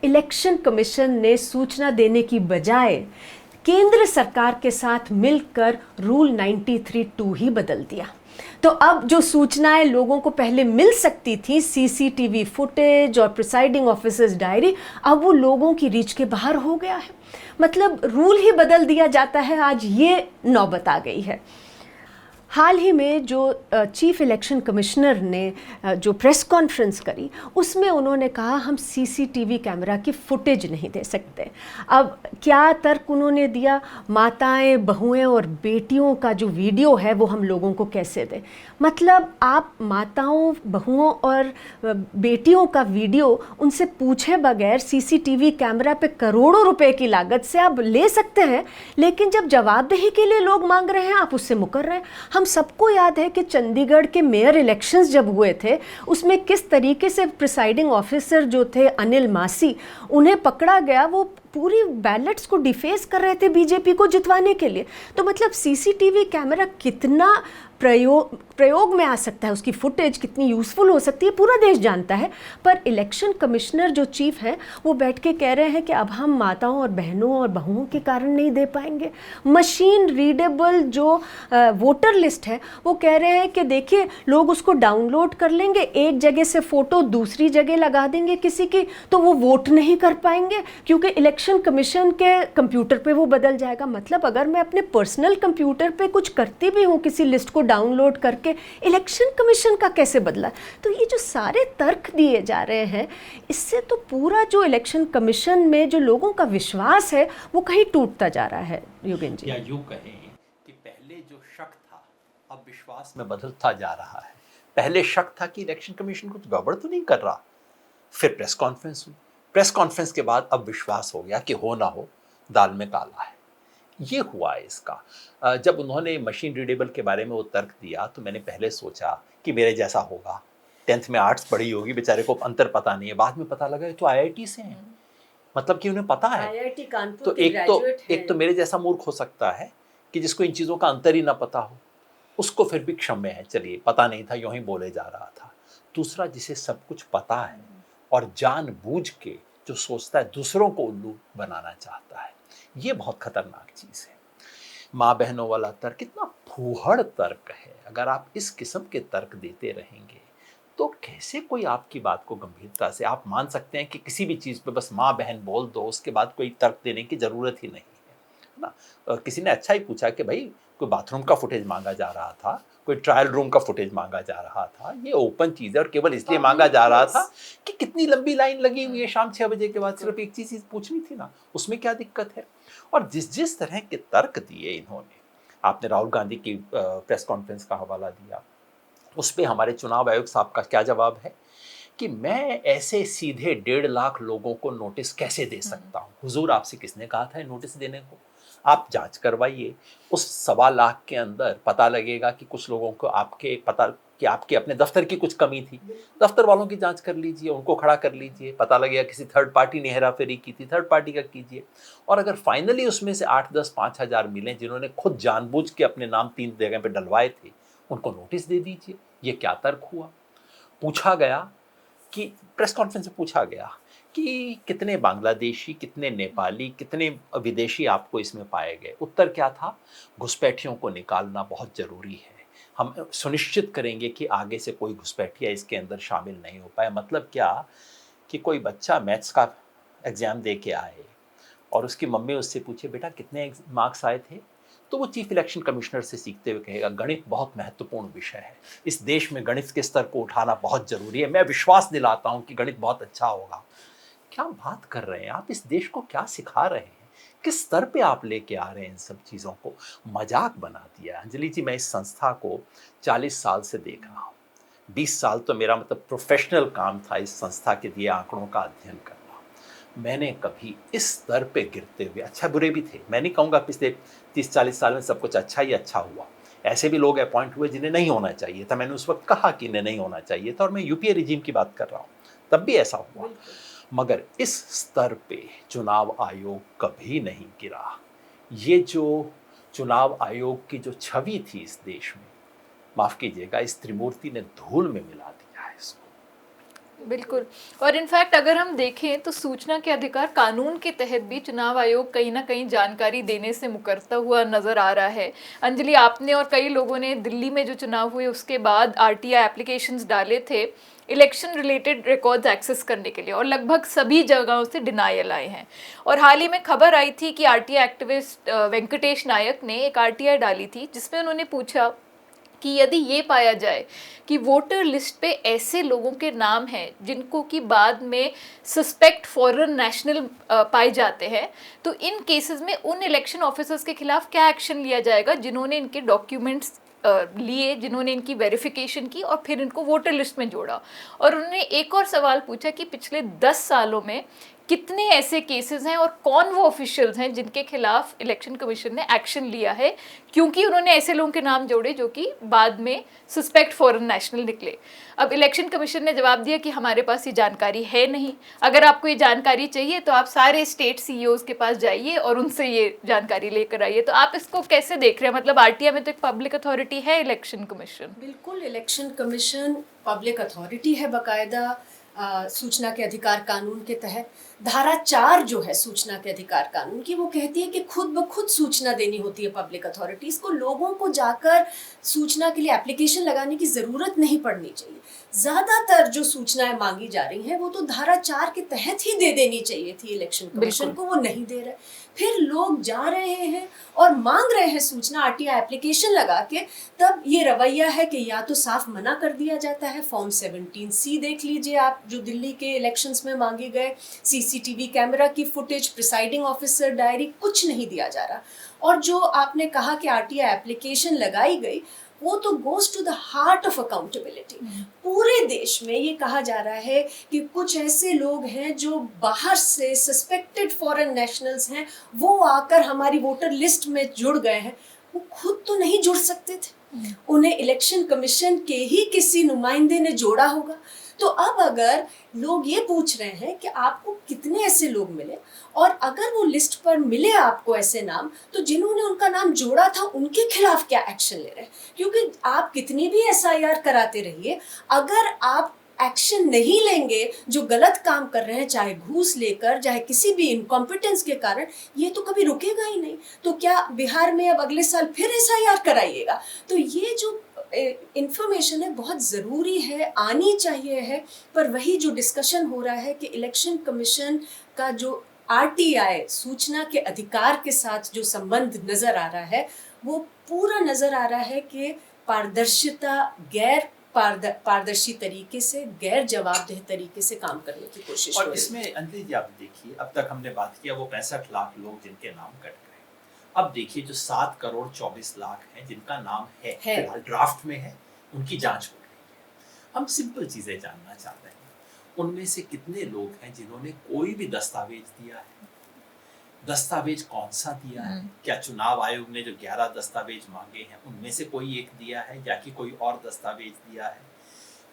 A: इलेक्शन कमीशन ने सूचना देने की बजाय केंद्र सरकार के साथ मिलकर रूल 93(2) ही बदल दिया। तो अब जो सूचनाएं लोगों को पहले मिल सकती थी, CCTV फुटेज और प्रिसाइडिंग ऑफिसर्स डायरी, अब वो लोगों की रीच के बाहर हो गया है। मतलब रूल ही बदल दिया जाता है, आज ये नौबत आ गई है। हाल ही में जो चीफ इलेक्शन कमिश्नर ने जो प्रेस कॉन्फ्रेंस करी उसमें उन्होंने कहा हम CCTV कैमरा की फुटेज नहीं दे सकते। अब क्या तर्क उन्होंने दिया, माताएं, बहुएं और बेटियों का जो वीडियो है वो हम लोगों को कैसे दें। मतलब आप माताओं, बहुओं और बेटियों का वीडियो उनसे पूछे बगैर CCTV कैमरा पे करोड़ों रुपए की लागत से आप ले सकते हैं, लेकिन जब जवाबदेही के लिए लोग मांग रहे हैं आप उससे मुकर रहे हैं। हम सबको याद है कि चंडीगढ़ के मेयर इलेक्शंस जब हुए थे उसमें किस तरीके से प्रिसाइडिंग ऑफिसर जो थे अनिल मासी, उन्हें पकड़ा गया, वो पूरी बैलेट्स को डिफेस कर रहे थे बीजेपी को जितवाने के लिए। तो मतलब CCTV कैमरा कितना प्रयोग में आ सकता है, उसकी फुटेज कितनी यूज़फुल हो सकती है, पूरा देश जानता है। पर इलेक्शन कमिश्नर जो चीफ है वो बैठ के कह रहे हैं कि अब हम माताओं और बहनों और बहुओं के कारण नहीं दे पाएंगे। मशीन रीडेबल जो वोटर लिस्ट है वो कह रहे हैं कि देखिए लोग उसको डाउनलोड कर लेंगे, एक जगह से फ़ोटो दूसरी जगह लगा देंगे किसी की, तो वो वोट नहीं कर पाएंगे क्योंकि इलेक्शन कमीशन के कंप्यूटर पे वो बदल जाएगा। मतलब अगर मैं अपने पर्सनल कंप्यूटर पे कुछ करती भी हूँ किसी लिस्ट को डाउनलोड करके, इलेक्शन कमीशन का कैसे बदला। तो ये जो सारे तर्क दिए जा रहे हैं इससे तो पूरा जो इलेक्शन कमीशन में जो लोगों का विश्वास है वो कहीं टूटता जा रहा है। योगेंद्र जी,
C: या यूं कहें कि पहले जो शक था अब विश्वास में बदलता जा रहा है। पहले शक था कि इलेक्शन कमीशन कुछ गड़बड़ तो नहीं कर रहा, फिर प्रेस कॉन्फ्रेंस हुई, प्रेस कॉन्फ्रेंस के बाद अब विश्वास हो गया कि हो ना हो दाल में काला है। ये हुआ है इसका। जब उन्होंने मशीन रीडेबल के बारे में वो तर्क दिया तो मैंने पहले सोचा कि मेरे जैसा होगा, 10th में आर्ट्स पढ़ी होगी, बेचारे को अंतर पता नहीं है। बाद में पता लगा तो IIT से हैं, मतलब कि उन्हें पता है।
A: IIT कानपुर
C: तो एक तो मेरे जैसा मूर्ख हो सकता है कि जिसको इन चीज़ों का अंतर ही ना पता हो, उसको फिर भी क्षम्य है, चलिए पता नहीं था, यूं ही बोले जा रहा था। दूसरा जिसे सब कुछ पता है और जानबूझ के जो सोचता है दूसरों को उल्लू बनाना चाहता है, ये बहुत खतरनाक चीज़ है। माँ बहनों वाला तर्क कितना फूहड़ तर्क है। अगर आप इस किस्म के तर्क देते रहेंगे तो कैसे कोई आपकी बात को गंभीरता से, आप मान सकते हैं कि किसी भी चीज़ पे बस माँ बहन बोल दो, उसके बाद कोई तर्क देने की ज़रूरत ही नहीं है ना। किसी ने अच्छा ही पूछा कि भाई कोई बाथरूम का फुटेज मांगा जा रहा था, कोई ट्रायल रूम का फुटेज मांगा जा रहा था। ये ओपन चीज़ है और केवल इसलिए मांगा जा रहा था कि कितनी लंबी लाइन लगी हुई है शाम 6 बजे के बाद, सिर्फ एक चीज़ पूछनी थी ना, उसमें क्या दिक्कत है। और जिस तरह के तर्क दिए इन्होंने, आपने राहुल गांधी की प्रेस कॉन्फ्रेंस का हवाला दिया, उस पर हमारे चुनाव आयोग साहब का क्या जवाब है कि मैं ऐसे सीधे 1.5 लाख लोगों को नोटिस कैसे दे सकता हूँ। हुजूर, आपसे किसने कहा था नोटिस देने को? आप जांच करवाइए, उस 1.25 लाख के अंदर पता लगेगा कि कुछ लोगों को आपके अपने दफ्तर की कुछ कमी थी, दफ्तर वालों की जांच कर लीजिए, उनको खड़ा कर लीजिए, पता लगेगा किसी थर्ड पार्टी ने हेराफेरी की थी, थर्ड पार्टी का कीजिए। और अगर फाइनली उसमें से 8, 10, 5,000 मिले जिन्होंने खुद जानबूझ के अपने नाम 3 जगह पे डलवाए थे, उनको नोटिस दे दीजिए। ये क्या तर्क हुआ? पूछा गया कि प्रेस कॉन्फ्रेंस में पूछा गया कि कितने बांग्लादेशी, कितने नेपाली, कितने विदेशी आपको इसमें पाए गए? उत्तर क्या था? घुसपैठियों को निकालना बहुत ज़रूरी है, हम सुनिश्चित करेंगे कि आगे से कोई घुसपैठिया इसके अंदर शामिल नहीं हो पाए। मतलब क्या कि कोई बच्चा मैथ्स का एग्ज़ाम दे के आए और उसकी मम्मी उससे पूछे बेटा कितने मार्क्स आए थे, तो वो चीफ इलेक्शन कमिश्नर से सीखते हुए कहेगा गणित बहुत महत्वपूर्ण विषय है, इस देश में गणित के स्तर को उठाना बहुत ज़रूरी है, मैं विश्वास दिलाता हूँ कि गणित बहुत अच्छा होगा। क्या बात कर रहे हैं आप? इस देश को क्या सिखा रहे हैं? किस स्तर पे आप लेके आ रहे हैं? इन सब चीज़ों को मजाक बना दिया। अंजलि जी, मैं इस संस्था को 40 साल से देख रहा हूँ। 20 साल तो मेरा मतलब प्रोफेशनल काम था इस संस्था के दिए आंकड़ों का अध्ययन करना। मैंने कभी इस स्तर पे गिरते हुए, अच्छा बुरे भी थे, मैं नहीं कहूँगा पिछले 30-40 साल में सब कुछ अच्छा ही अच्छा हुआ, ऐसे भी लोग अपॉइंट हुए जिन्हें नहीं होना चाहिए था, मैंने उस वक्त कहा कि इन्हें नहीं होना चाहिए था, और मैं यूपीए रिजीम की बात कर रहा हूँ, तब भी ऐसा हुआ। मगर इस स्तर पे चुनाव आयोग कभी नहीं गिरा। ये जो चुनाव आयोग की जो छवि थी इस देश में, माफ़ कीजिएगा, इस त्रिमूर्ति ने धूल में मिला दिया है इसको।
D: बिल्कुल। और इनफैक्ट अगर हम देखें तो सूचना के अधिकार कानून के तहत भी चुनाव आयोग कहीं ना कहीं जानकारी देने से मुकरता हुआ नज़र आ रहा है। अंजलि, आपने और कई लोगों ने दिल्ली में जो चुनाव हुए उसके बाद आरटीआई एप्लीकेशंस डाले थे इलेक्शन रिलेटेड रिकॉर्ड्स एक्सेस करने के लिए, और लगभग सभी जगहों से डिनायल आए हैं। और हाल ही में खबर आई थी कि आरटीआई एक्टिविस्ट वेंकटेश नायक ने एक आरटीआई डाली थी जिसमें उन्होंने पूछा कि यदि ये पाया जाए कि वोटर लिस्ट पे ऐसे लोगों के नाम हैं जिनको कि बाद में सस्पेक्ट फॉरेन नेशनल पाए जाते हैं, तो इन केसेस में उन इलेक्शन ऑफिसर्स के खिलाफ क्या एक्शन लिया जाएगा जिन्होंने इनके डॉक्यूमेंट्स लिए, जिन्होंने इनकी वेरिफिकेशन की और फिर इनको वोटर लिस्ट में जोड़ा। और उन्होंने एक और सवाल पूछा कि पिछले 10 सालों में कितने ऐसे केसेस हैं और कौन वो ऑफिशियल्स हैं जिनके खिलाफ इलेक्शन कमीशन ने एक्शन लिया है क्योंकि उन्होंने ऐसे लोगों के नाम जोड़े जो कि बाद में सस्पेक्ट फॉरेन नेशनल निकले। अब इलेक्शन कमीशन ने जवाब दिया कि हमारे पास ये जानकारी है नहीं। अगर आपको ये जानकारी चाहिए तो आप सारे स्टेट सीईओज के पास जाइए और उनसे ये जानकारी लेकर आइए। तो आप इसको कैसे देख रहे हैं? मतलब आरटीआई में तो एक पब्लिक अथॉरिटी है इलेक्शन कमीशन।
A: बिल्कुल, इलेक्शन कमीशन पब्लिक अथॉरिटी है बाकायदा सूचना के अधिकार कानून के तहत। धारा 4 जो है सूचना के अधिकार कानून की, वो कहती है कि खुद ब खुद सूचना देनी होती है पब्लिक अथॉरिटीज़ को। लोगों को जाकर सूचना के लिए एप्लीकेशन लगाने की ज़रूरत नहीं पड़नी चाहिए। ज़्यादातर जो सूचनाएं मांगी जा रही हैं वो तो धारा 4 के तहत ही दे देनी चाहिए थी इलेक्शन कमीशन को, वो नहीं दे रहे। फिर लोग जा रहे हैं और मांग रहे हैं सूचना आरटीआई एप्लीकेशन लगा के, तब ये रवैया है कि या तो साफ मना कर दिया जाता है। फॉर्म 17C देख लीजिए आप, जो दिल्ली के इलेक्शंस में मांगे गए, सीसीटीवी कैमरा की फुटेज, प्रिसाइडिंग ऑफिसर डायरी, कुछ नहीं दिया जा रहा। और जो आपने कहा कि आरटीआई एप्लीकेशन लगाई गई, वो तो goes to the heart of accountability. पूरे देश में ये कहा जा रहा है कि कुछ ऐसे लोग हैं जो बाहर से सस्पेक्टेड फॉरेन नेशनल्स हैं, वो आकर हमारी वोटर लिस्ट में जुड़ गए हैं। वो खुद तो नहीं जुड़ सकते थे, उन्हें इलेक्शन कमीशन के ही किसी नुमाइंदे ने जोड़ा होगा। तो अब अगर लोग ये पूछ रहे हैं कि आपको कितने ऐसे लोग मिले, और अगर वो लिस्ट पर मिले आपको ऐसे नाम, तो जिन्होंने उनका नाम जोड़ा था उनके खिलाफ क्या एक्शन ले रहे हैं? क्योंकि आप कितनी भी एसआईआर कराते रहिए, अगर आप एक्शन नहीं लेंगे जो गलत काम कर रहे हैं, चाहे घूस लेकर, चाहे किसी भी इनकॉम्पिटेंस के कारण, ये तो कभी रुकेगा ही नहीं। तो क्या बिहार में अब अगले साल फिर एसआईआर कराइएगा? तो ये जो इंफॉर्मेशन है बहुत ज़रूरी है, आनी चाहिए है। पर वही जो डिस्कशन हो रहा है कि इलेक्शन कमीशन का जो आरटीआई सूचना के अधिकार के साथ जो संबंध नज़र आ रहा है, वो पूरा नजर आ रहा है कि पारदर्शिता गैर पारदर्शी तरीके से, गैर जवाबदेह तरीके से काम करने की कोशिश हो
C: और
A: रही है।
C: इसमें अंजलि जी आप देखिए, अब तक हमने बात किया वो 65 लाख लोग जिनके नाम कट गए। अब देखिए जो 7 करोड़ 24 लाख हैं जिनका नाम है फिलहाल ड्राफ्ट में है, उनकी जांच हो रही है। हम सिंपल चीजें जानना चाहते हैं, उनमें से कितने लोग हैं जिन्होंने कोई भी दस्तावेज दिया है? दस्तावेज कौन सा दिया है? क्या चुनाव आयोग ने जो 11 दस्तावेज मांगे हैं उनमें से कोई एक दिया है या कि कोई और दस्तावेज दिया है?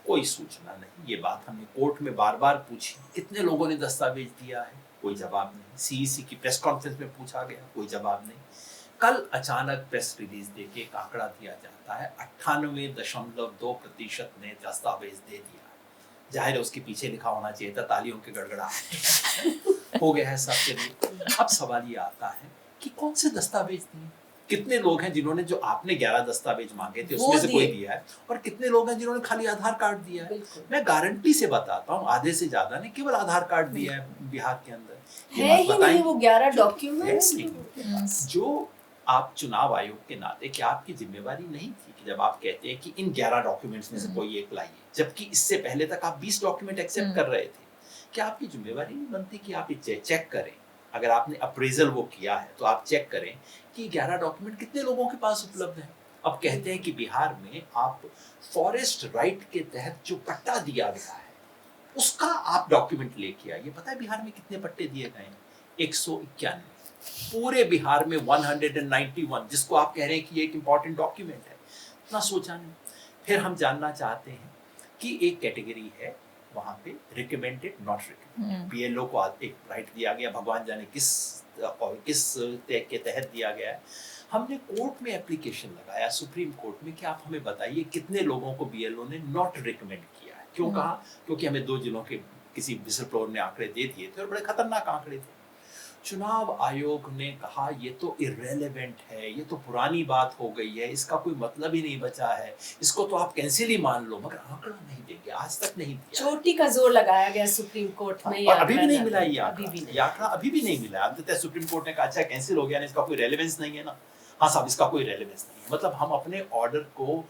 C: कोई सूचना नहीं। ये बात हमने कोर्ट में बार बार पूछी, कितने लोगों ने दस्तावेज दिया है? कोई जवाब नहीं। सीईसी की प्रेस कॉन्फ्रेंस में पूछा गया, कोई जवाब नहीं। कल अचानक प्रेस रिलीज देके एक आंकड़ा दिया जाता है, 98.2% ने दस्तावेज दे दिया। जाहिर है उसके पीछे लिखा होना चाहिए था तालियों के गड़गड़ाहट। हो गया है सब चलिए। अब सवाल ये आता है कि कौन से दस्तावेज दिए? कितने लोग हैं जिन्होंने जो आपने 11 दस्तावेज मांगे थे उसमें से कोई दिया है, और कितने लोग हैं जिन्होंने खाली आधार कार्ड दिया है? मैं गारंटी से बताता हूँ आधे से ज्यादा ने केवल आधार कार्ड दिया है बिहार के अंदर।
A: है ही नहीं वो 11 डॉक्यूमेंट्स।
C: जो आप चुनाव आयोग के नाते, क्या आपकी जिम्मेवारी नहीं थी कि जब आप कहते हैं कि इन 11 डॉक्यूमेंट्स में से कोई एक लाइए, जबकि इससे पहले तक आप 20 डॉक्यूमेंट एक्सेप्ट कर रहे थे, क्या आपकी जिम्मेवारी नहीं बनती कि आप ये चेक करें? अगर आपने अप्रेजल वो किया है तो आप चेक करें कि 11 डॉक्यूमेंट कितने लोगों के पास उपलब्ध है। अब कहते हैं कि बिहार में आप फॉरेस्ट राइट के तहत जो पट्टा दिया गया है उसका आप डॉक्यूमेंट लेके आइए। पता है बिहार में कितने पट्टे दिए गए हैं? 191। पूरे बिहार में 191, जिसको आप कह रहे हैं कि एक इंपॉर्टेंट डॉक्यूमेंट है, इतना सोचा नहीं। फिर हम जानना चाहते हैं कि एक कैटेगरी है वहां पे रिकमेंडेड नॉट रिकमेंडेड, बीएलओ को एक राइट दिया गया, भगवान जाने किस के तहत दिया गया है। हमने कोर्ट में एप्लीकेशन लगाया सुप्रीम कोर्ट में कि आप हमें बताइए कितने लोगों को बीएलओ ने नॉट रिकमेंड किया है। क्यों कहा? क्योंकि हमें 2 जिलों के किसी विसल फ्लोर ने आंकड़े दे दिए थे और बड़े खतरनाक आंकड़े थे। चुनाव आयोग ने कहा ये तो इररेलेवेंट है, ये तो पुरानी बात हो गई है, इसका कोई मतलब ही नहीं बचा है, इसको तो आप कैंसिल ही मान लो। मगर आंकड़ा नहीं देंगे, आज तक नहीं दिया।
A: चोटी का जोर लगाया गया सुप्रीम कोर्ट में,
C: और अभी भी नहीं मिला ये आंकड़ा, अभी भी नहीं मिला। अंततः सुप्रीम कोर्ट ने कहा अच्छा कैंसिल हो गया ना, इसका कोई रेलेवेंस नहीं है ना। हाँ साहब, इसका कोई रेलेवेंस नहीं है। मतलब हम अपने ऑर्डर को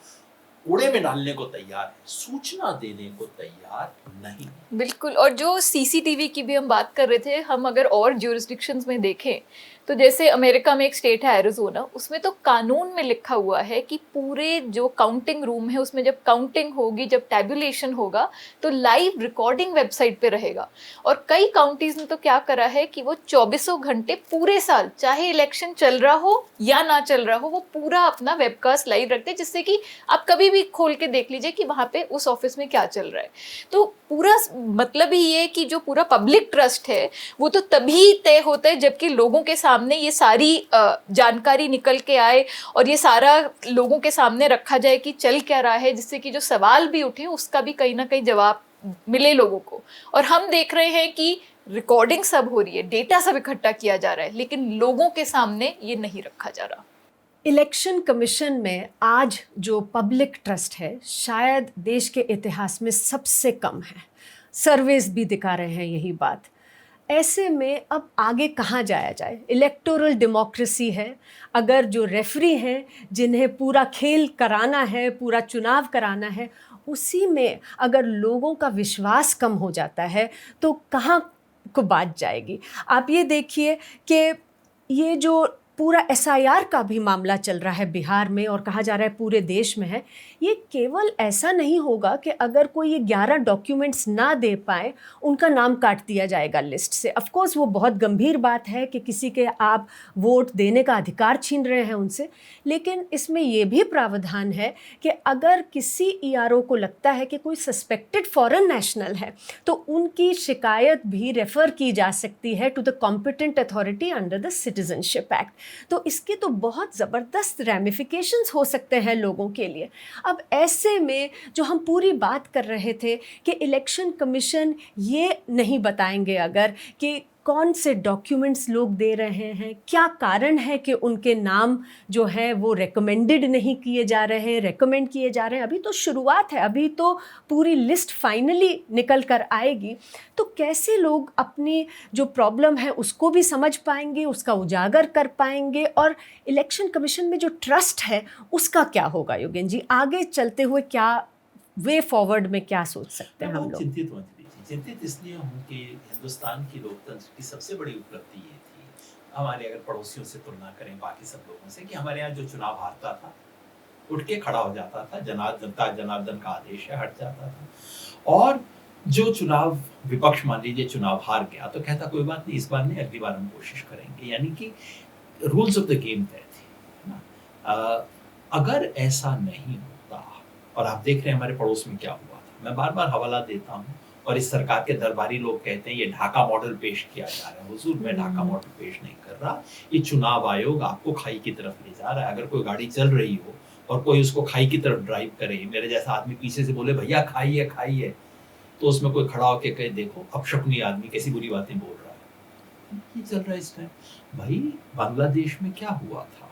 C: कूड़े में डालने को तैयार है, सूचना देने को तैयार नहीं।
D: बिल्कुल। और जो सीसीटीवी की भी हम बात कर रहे थे, हम अगर और ज्यूरिसडिक्शंस में देखें तो जैसे अमेरिका में एक स्टेट है एरिज़ोना, उसमें तो कानून में लिखा हुआ है कि पूरे जो काउंटिंग रूम है उसमें जब काउंटिंग होगी, जब टैबुलेशन होगा तो लाइव रिकॉर्डिंग वेबसाइट पे रहेगा। और कई काउंटीज ने तो क्या करा है कि वो 24 घंटे पूरे साल, चाहे इलेक्शन चल रहा हो या ना चल रहा हो, वो पूरा अपना वेबकास्ट लाइव रखते हैं, जिससे कि आप कभी भी खोल के देख लीजिए कि वहाँ पे उस ऑफिस में क्या चल रहा है। तो पूरा मतलब ही ये कि जो पूरा पब्लिक ट्रस्ट है वो तो तभी तय होता है जबकि लोगों के सामने ये सारी जानकारी निकल के आए और ये सारा लोगों के सामने रखा जाए कि चल क्या रहा है, जिससे कि जो सवाल भी उठे उसका भी कहीं ना कहीं जवाब मिले लोगों को। और हम देख रहे हैं कि रिकॉर्डिंग सब हो रही है, डेटा सब इकट्ठा किया जा रहा है, लेकिन लोगों के सामने ये नहीं रखा जा रहा।
A: इलेक्शन कमीशन में आज जो पब्लिक ट्रस्ट है शायद देश के इतिहास में सबसे कम है। सर्वेस भी दिखा रहे हैं यही बात। ऐसे में अब आगे कहाँ जाया जाए? इलेक्टोरल डेमोक्रेसी है, अगर जो रेफरी हैं जिन्हें पूरा खेल कराना है, पूरा चुनाव कराना है, उसी में अगर लोगों का विश्वास कम हो जाता है तो कहाँ को बात जाएगी? आप ये देखिए कि ये जो पूरा SIR का भी मामला चल रहा है बिहार में और कहा जा रहा है पूरे देश में है, ये केवल ऐसा नहीं होगा कि अगर कोई ये 11 डॉक्यूमेंट्स ना दे पाए उनका नाम काट दिया जाएगा लिस्ट से। ऑफ कोर्स वो बहुत गंभीर बात है कि किसी के आप वोट देने का अधिकार छीन रहे हैं उनसे, लेकिन इसमें ये भी प्रावधान है कि अगर किसी ERO को लगता है कि कोई सस्पेक्टेड फॉरेन नेशनल है तो उनकी शिकायत भी रेफ़र की जा सकती है to the competent authority under the citizenship act. तो इसके तो बहुत ज़बरदस्त रैमिफिकेशंस हो सकते हैं लोगों के लिए। अब ऐसे में जो हम पूरी बात कर रहे थे कि इलेक्शन कमीशन ये नहीं बताएंगे अगर कि कौन से डॉक्यूमेंट्स लोग दे रहे हैं, क्या कारण है कि उनके नाम जो है वो रेकमेंडेड नहीं किए जा रहे हैं, रेकमेंड किए जा रहे हैं। अभी तो शुरुआत है, अभी तो पूरी लिस्ट फाइनली निकल कर आएगी। तो कैसे लोग अपनी जो प्रॉब्लम है उसको भी समझ पाएंगे, उसका उजागर कर पाएंगे, और इलेक्शन कमीशन में जो ट्रस्ट है उसका क्या होगा? योगेन जी, आगे चलते हुए क्या वे फॉरवर्ड में क्या सोच सकते हैं हम लोग?
C: चिंतित मत लीजिए, चिंतित इसलिए हूँ कि हिंदुस्तान की लोकतंत्र की सबसे बड़ी उपलब्धि ये थी, हमारे अगर पड़ोसियों से तुलना करें बाकी सब लोगों से, कि हमारे यहाँ जो चुनाव हारता था उठ के खड़ा हो जाता था, जनार्दन का आदेश है, हट जाता था। और जो चुनाव विपक्ष मान लीजिए चुनाव हार गया तो कहता कोई बात नहीं, इस बार नहीं, अगली बार हम कोशिश करेंगे। यानी कि रूल्स ऑफ द गेम तय थे ना। अगर ऐसा नहीं होता, और आप देख रहे हैं हमारे पड़ोस में क्या हुआ था, मैं बार बार हवाला देता हूँ, और इस सरकार के दरबारी लोग कहते हैं ये ढाका मॉडल पेश किया जा रहा है। हुजूर, मैं ढाका मॉडल पेश नहीं कर रहा, ये चुनाव आयोग आपको खाई की तरफ ले जा रहा है। अगर कोई गाड़ी चल रही हो और कोई उसको खाई की तरफ ड्राइव करे, मेरे जैसा आदमी पीछे से बोले भैया खाई है खाई है, तो उसमें कोई खड़ा होके कहे देखो अपशकुनी आदमी कैसी बुरी बातें बोल रहा है, ये चल रहा है इस टाइम। भाई बांग्लादेश में क्या हुआ था,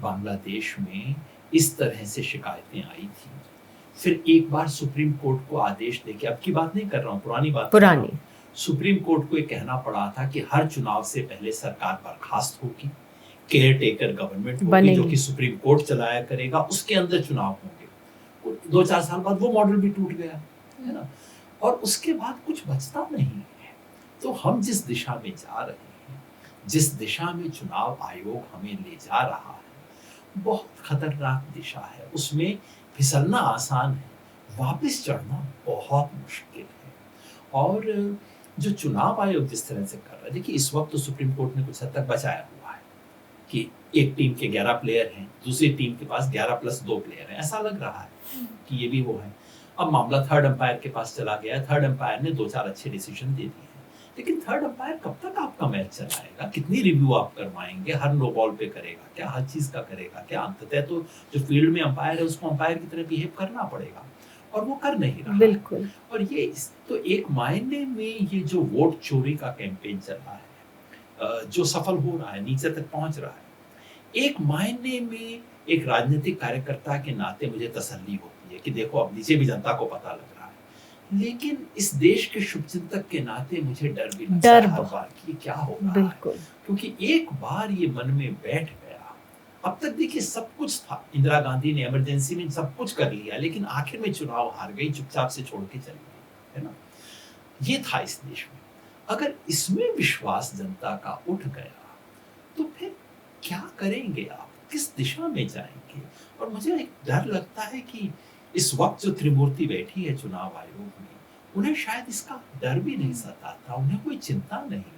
C: बांग्लादेश में इस तरह से शिकायतें आई थी, फिर एक बार सुप्रीम कोर्ट को आदेश देके, अब की बात नहीं कर रहा हूँ, पुरानी बात,
A: पुरानी,
C: सुप्रीम कोर्ट को ये कहना पड़ा था कि हर चुनाव से पहले सरकार बर्खास्त होगी, केयर टेकर गवर्नमेंट होगी जो कि सुप्रीम कोर्ट चलाया करेगा, उसके अंदर चुनाव होंगे। 2-4 साल बाद वो मॉडल भी टूट गया, है ना, और उसके बाद कुछ बचता नहीं है। तो हम जिस दिशा में जा रहे हैं, जिस दिशा में चुनाव आयोग हमें ले जा रहा है, बहुत खतरनाक दिशा है। उसमें फिसलना आसान है, वापस चढ़ना बहुत मुश्किल है। और जो चुनाव आयोग जिस तरह से कर रहा है, देखिए इस वक्त तो सुप्रीम कोर्ट ने कुछ हद तक बचाया हुआ है कि एक टीम के 11 प्लेयर हैं, दूसरी टीम के पास 11+2 प्लेयर हैं, ऐसा लग रहा है कि ये भी वो है। अब मामला थर्ड अंपायर के पास चला गया है, थर्ड अंपायर ने 2-4 अच्छे डिसीजन दे दिए हैं, लेकिन थर्ड अंपायर कब तक आपका मैच चलाएगा, कितनी रिव्यू आप करवाएंगे, हर नो बॉल पे करेगा क्या, हर चीज का करेगा क्या? अंततः तो जो फील्ड में अंपायर है उसको अंपायर की तरह बिहेव करना पड़ेगा, और वो कर नहीं रहा।
A: बिल्कुल।
C: और ये तो एक मायने में ये जो वोट चोरी का कैंपेन चल रहा है, जो सफल हो रहा है, नीचे तक पहुंच रहा है, एक मायने में एक राजनीतिक कार्यकर्ता के नाते मुझे तसल्ली होती है कि देखो अब नीचे भी जनता को पता लग रहा है। लेकिन इस देश के शुभचिंतक के नाते मुझे डर भी लगता है हर बार कि क्या होगा,
A: बिल्कुल,
C: क्योंकि एक बार ये मन में बैठ गया। अब तक देखिए सब कुछ था, इंदिरा गांधी ने इमरजेंसी में सब कुछ कर लिया, लेकिन आखिर में चुनाव हार गई, चुपचाप से छोड़ के चली गई, है ना। ये था इस देश में। अगर इसमें विश्वास जनता का उठ गया तो फिर क्या करेंगे आप, किस दिशा में जाएंगे? और मुझे एक डर लगता है कि इस वक्त जो त्रिमूर्ति बैठी है चुनाव आयोग में, उन्हें शायद इसका डर भी नहीं सताता, उन्हें कोई चिंता नहीं है।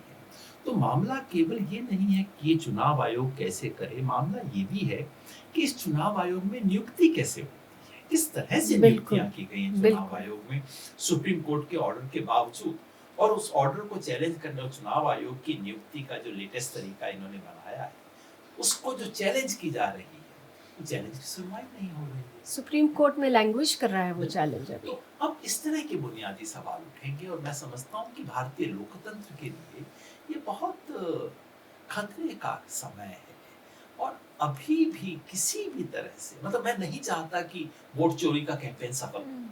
C: तो मामला केवल ये नहीं है कि ये चुनाव आयोग कैसे करे, मामला ये भी है कि इस चुनाव आयोग में नियुक्ति कैसे होती है, किस तरह से नियुक्तियां की गई हैं चुनाव आयोग में सुप्रीम कोर्ट के ऑर्डर के बावजूद। और उस ऑर्डर को चैलेंज करने, चुनाव आयोग की नियुक्ति का जो लेटेस्ट तरीका इन्होंने बनाया है, उसको जो चैलेंज की जा रही है, वो चैलेंज की सुनवाई नहीं हो रही है।
A: सुप्रीम कोर्ट में लैंग्वेज कर रहा है वो चैलेंज।
C: तो अब इस तरह के बुनियादी सवाल उठेंगे, और मैं समझता हूँ कि भारतीय लोकतंत्र के लिए ये बहुत खतरे का समय है। और अभी भी किसी भी तरह से, मतलब मैं नहीं चाहता कि वोट चोरी का कैंपेन सफल हो,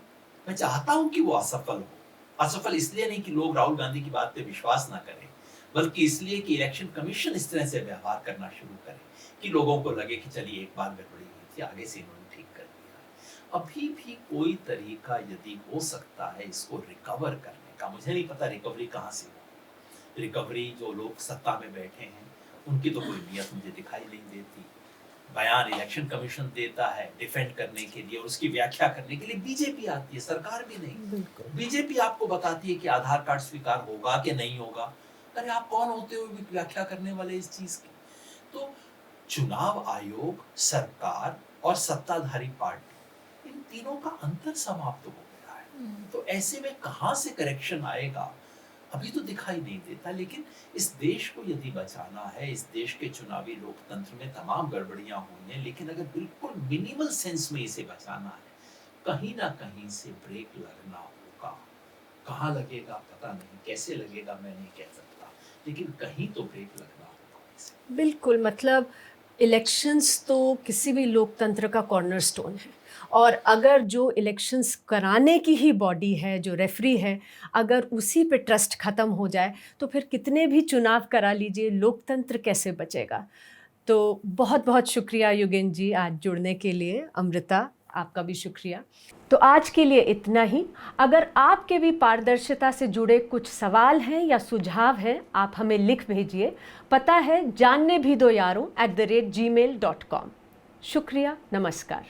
C: मैं चाहता हूं कि वो असफल हो। असफल इसलिए नहीं कि लोग राहुल गांधी की बात पे विश्वास ना करें, बल्कि इसलिए कि इलेक्शन कमीशन इस तरह से व्यवहार करना शुरू करे कि लोगों को लगे कि चलिए एक बार गड़बड़ी हुई थी, आगे से इन्होंने ठीक कर दिया। अभी भी कोई तरीका यदि हो सकता है इसको रिकवर करने का, मुझे नहीं पता रिकवरी कहाँ से हो। रिकवरी जो लोग सत्ता में बैठे हैं उनकी तो कोई नियत मुझे दिखाई नहीं देती। बयान इलेक्शन कमीशन देता है डिफेंड करने के लिए, और उसकी व्याख्या करने के लिए बीजेपी आती है, सरकार भी नहीं। बीजेपी आपको बताती है कि आधार कार्ड स्वीकार होगा कि नहीं होगा। अरे आप कौन होते हो व्याख्या करने वाले इस चीज की? तो चुनाव आयोग, सरकार और सत्ताधारी पार्टी, इन तीनों का अंतर समाप्त हो गया है। तो ऐसे में कहां से करेक्शन आएगा अभी तो दिखाई नहीं देता। लेकिन इस देश को यदि बचाना है, इस देश के चुनावी लोकतंत्र में तमाम गड़बड़ियां हुई हैं, लेकिन अगर बिल्कुल मिनिमल सेंस में इसे बचाना है, कहीं ना कहीं से ब्रेक लगना होगा। कहाँ लगेगा पता नहीं, कैसे लगेगा मैं नहीं कह सकता, लेकिन कहीं तो ब्रेक लगना होगा।
A: बिल्कुल, मतलब इलेक्शंस तो किसी भी लोकतंत्र का कॉर्नरस्टोन है, और अगर जो इलेक्शंस कराने की ही बॉडी है, जो रेफरी है, अगर उसी पे ट्रस्ट ख़त्म हो जाए तो फिर कितने भी चुनाव करा लीजिए, लोकतंत्र कैसे बचेगा। तो बहुत बहुत शुक्रिया योगेंद्र जी आज जुड़ने के लिए। अमृता, आपका भी शुक्रिया। तो आज के लिए इतना ही। अगर आपके भी पारदर्शिता से जुड़े कुछ सवाल हैं या सुझाव हैं, आप हमें लिख भेजिए। पता है जानने भी दो यारों @gmail.com। शुक्रिया, नमस्कार।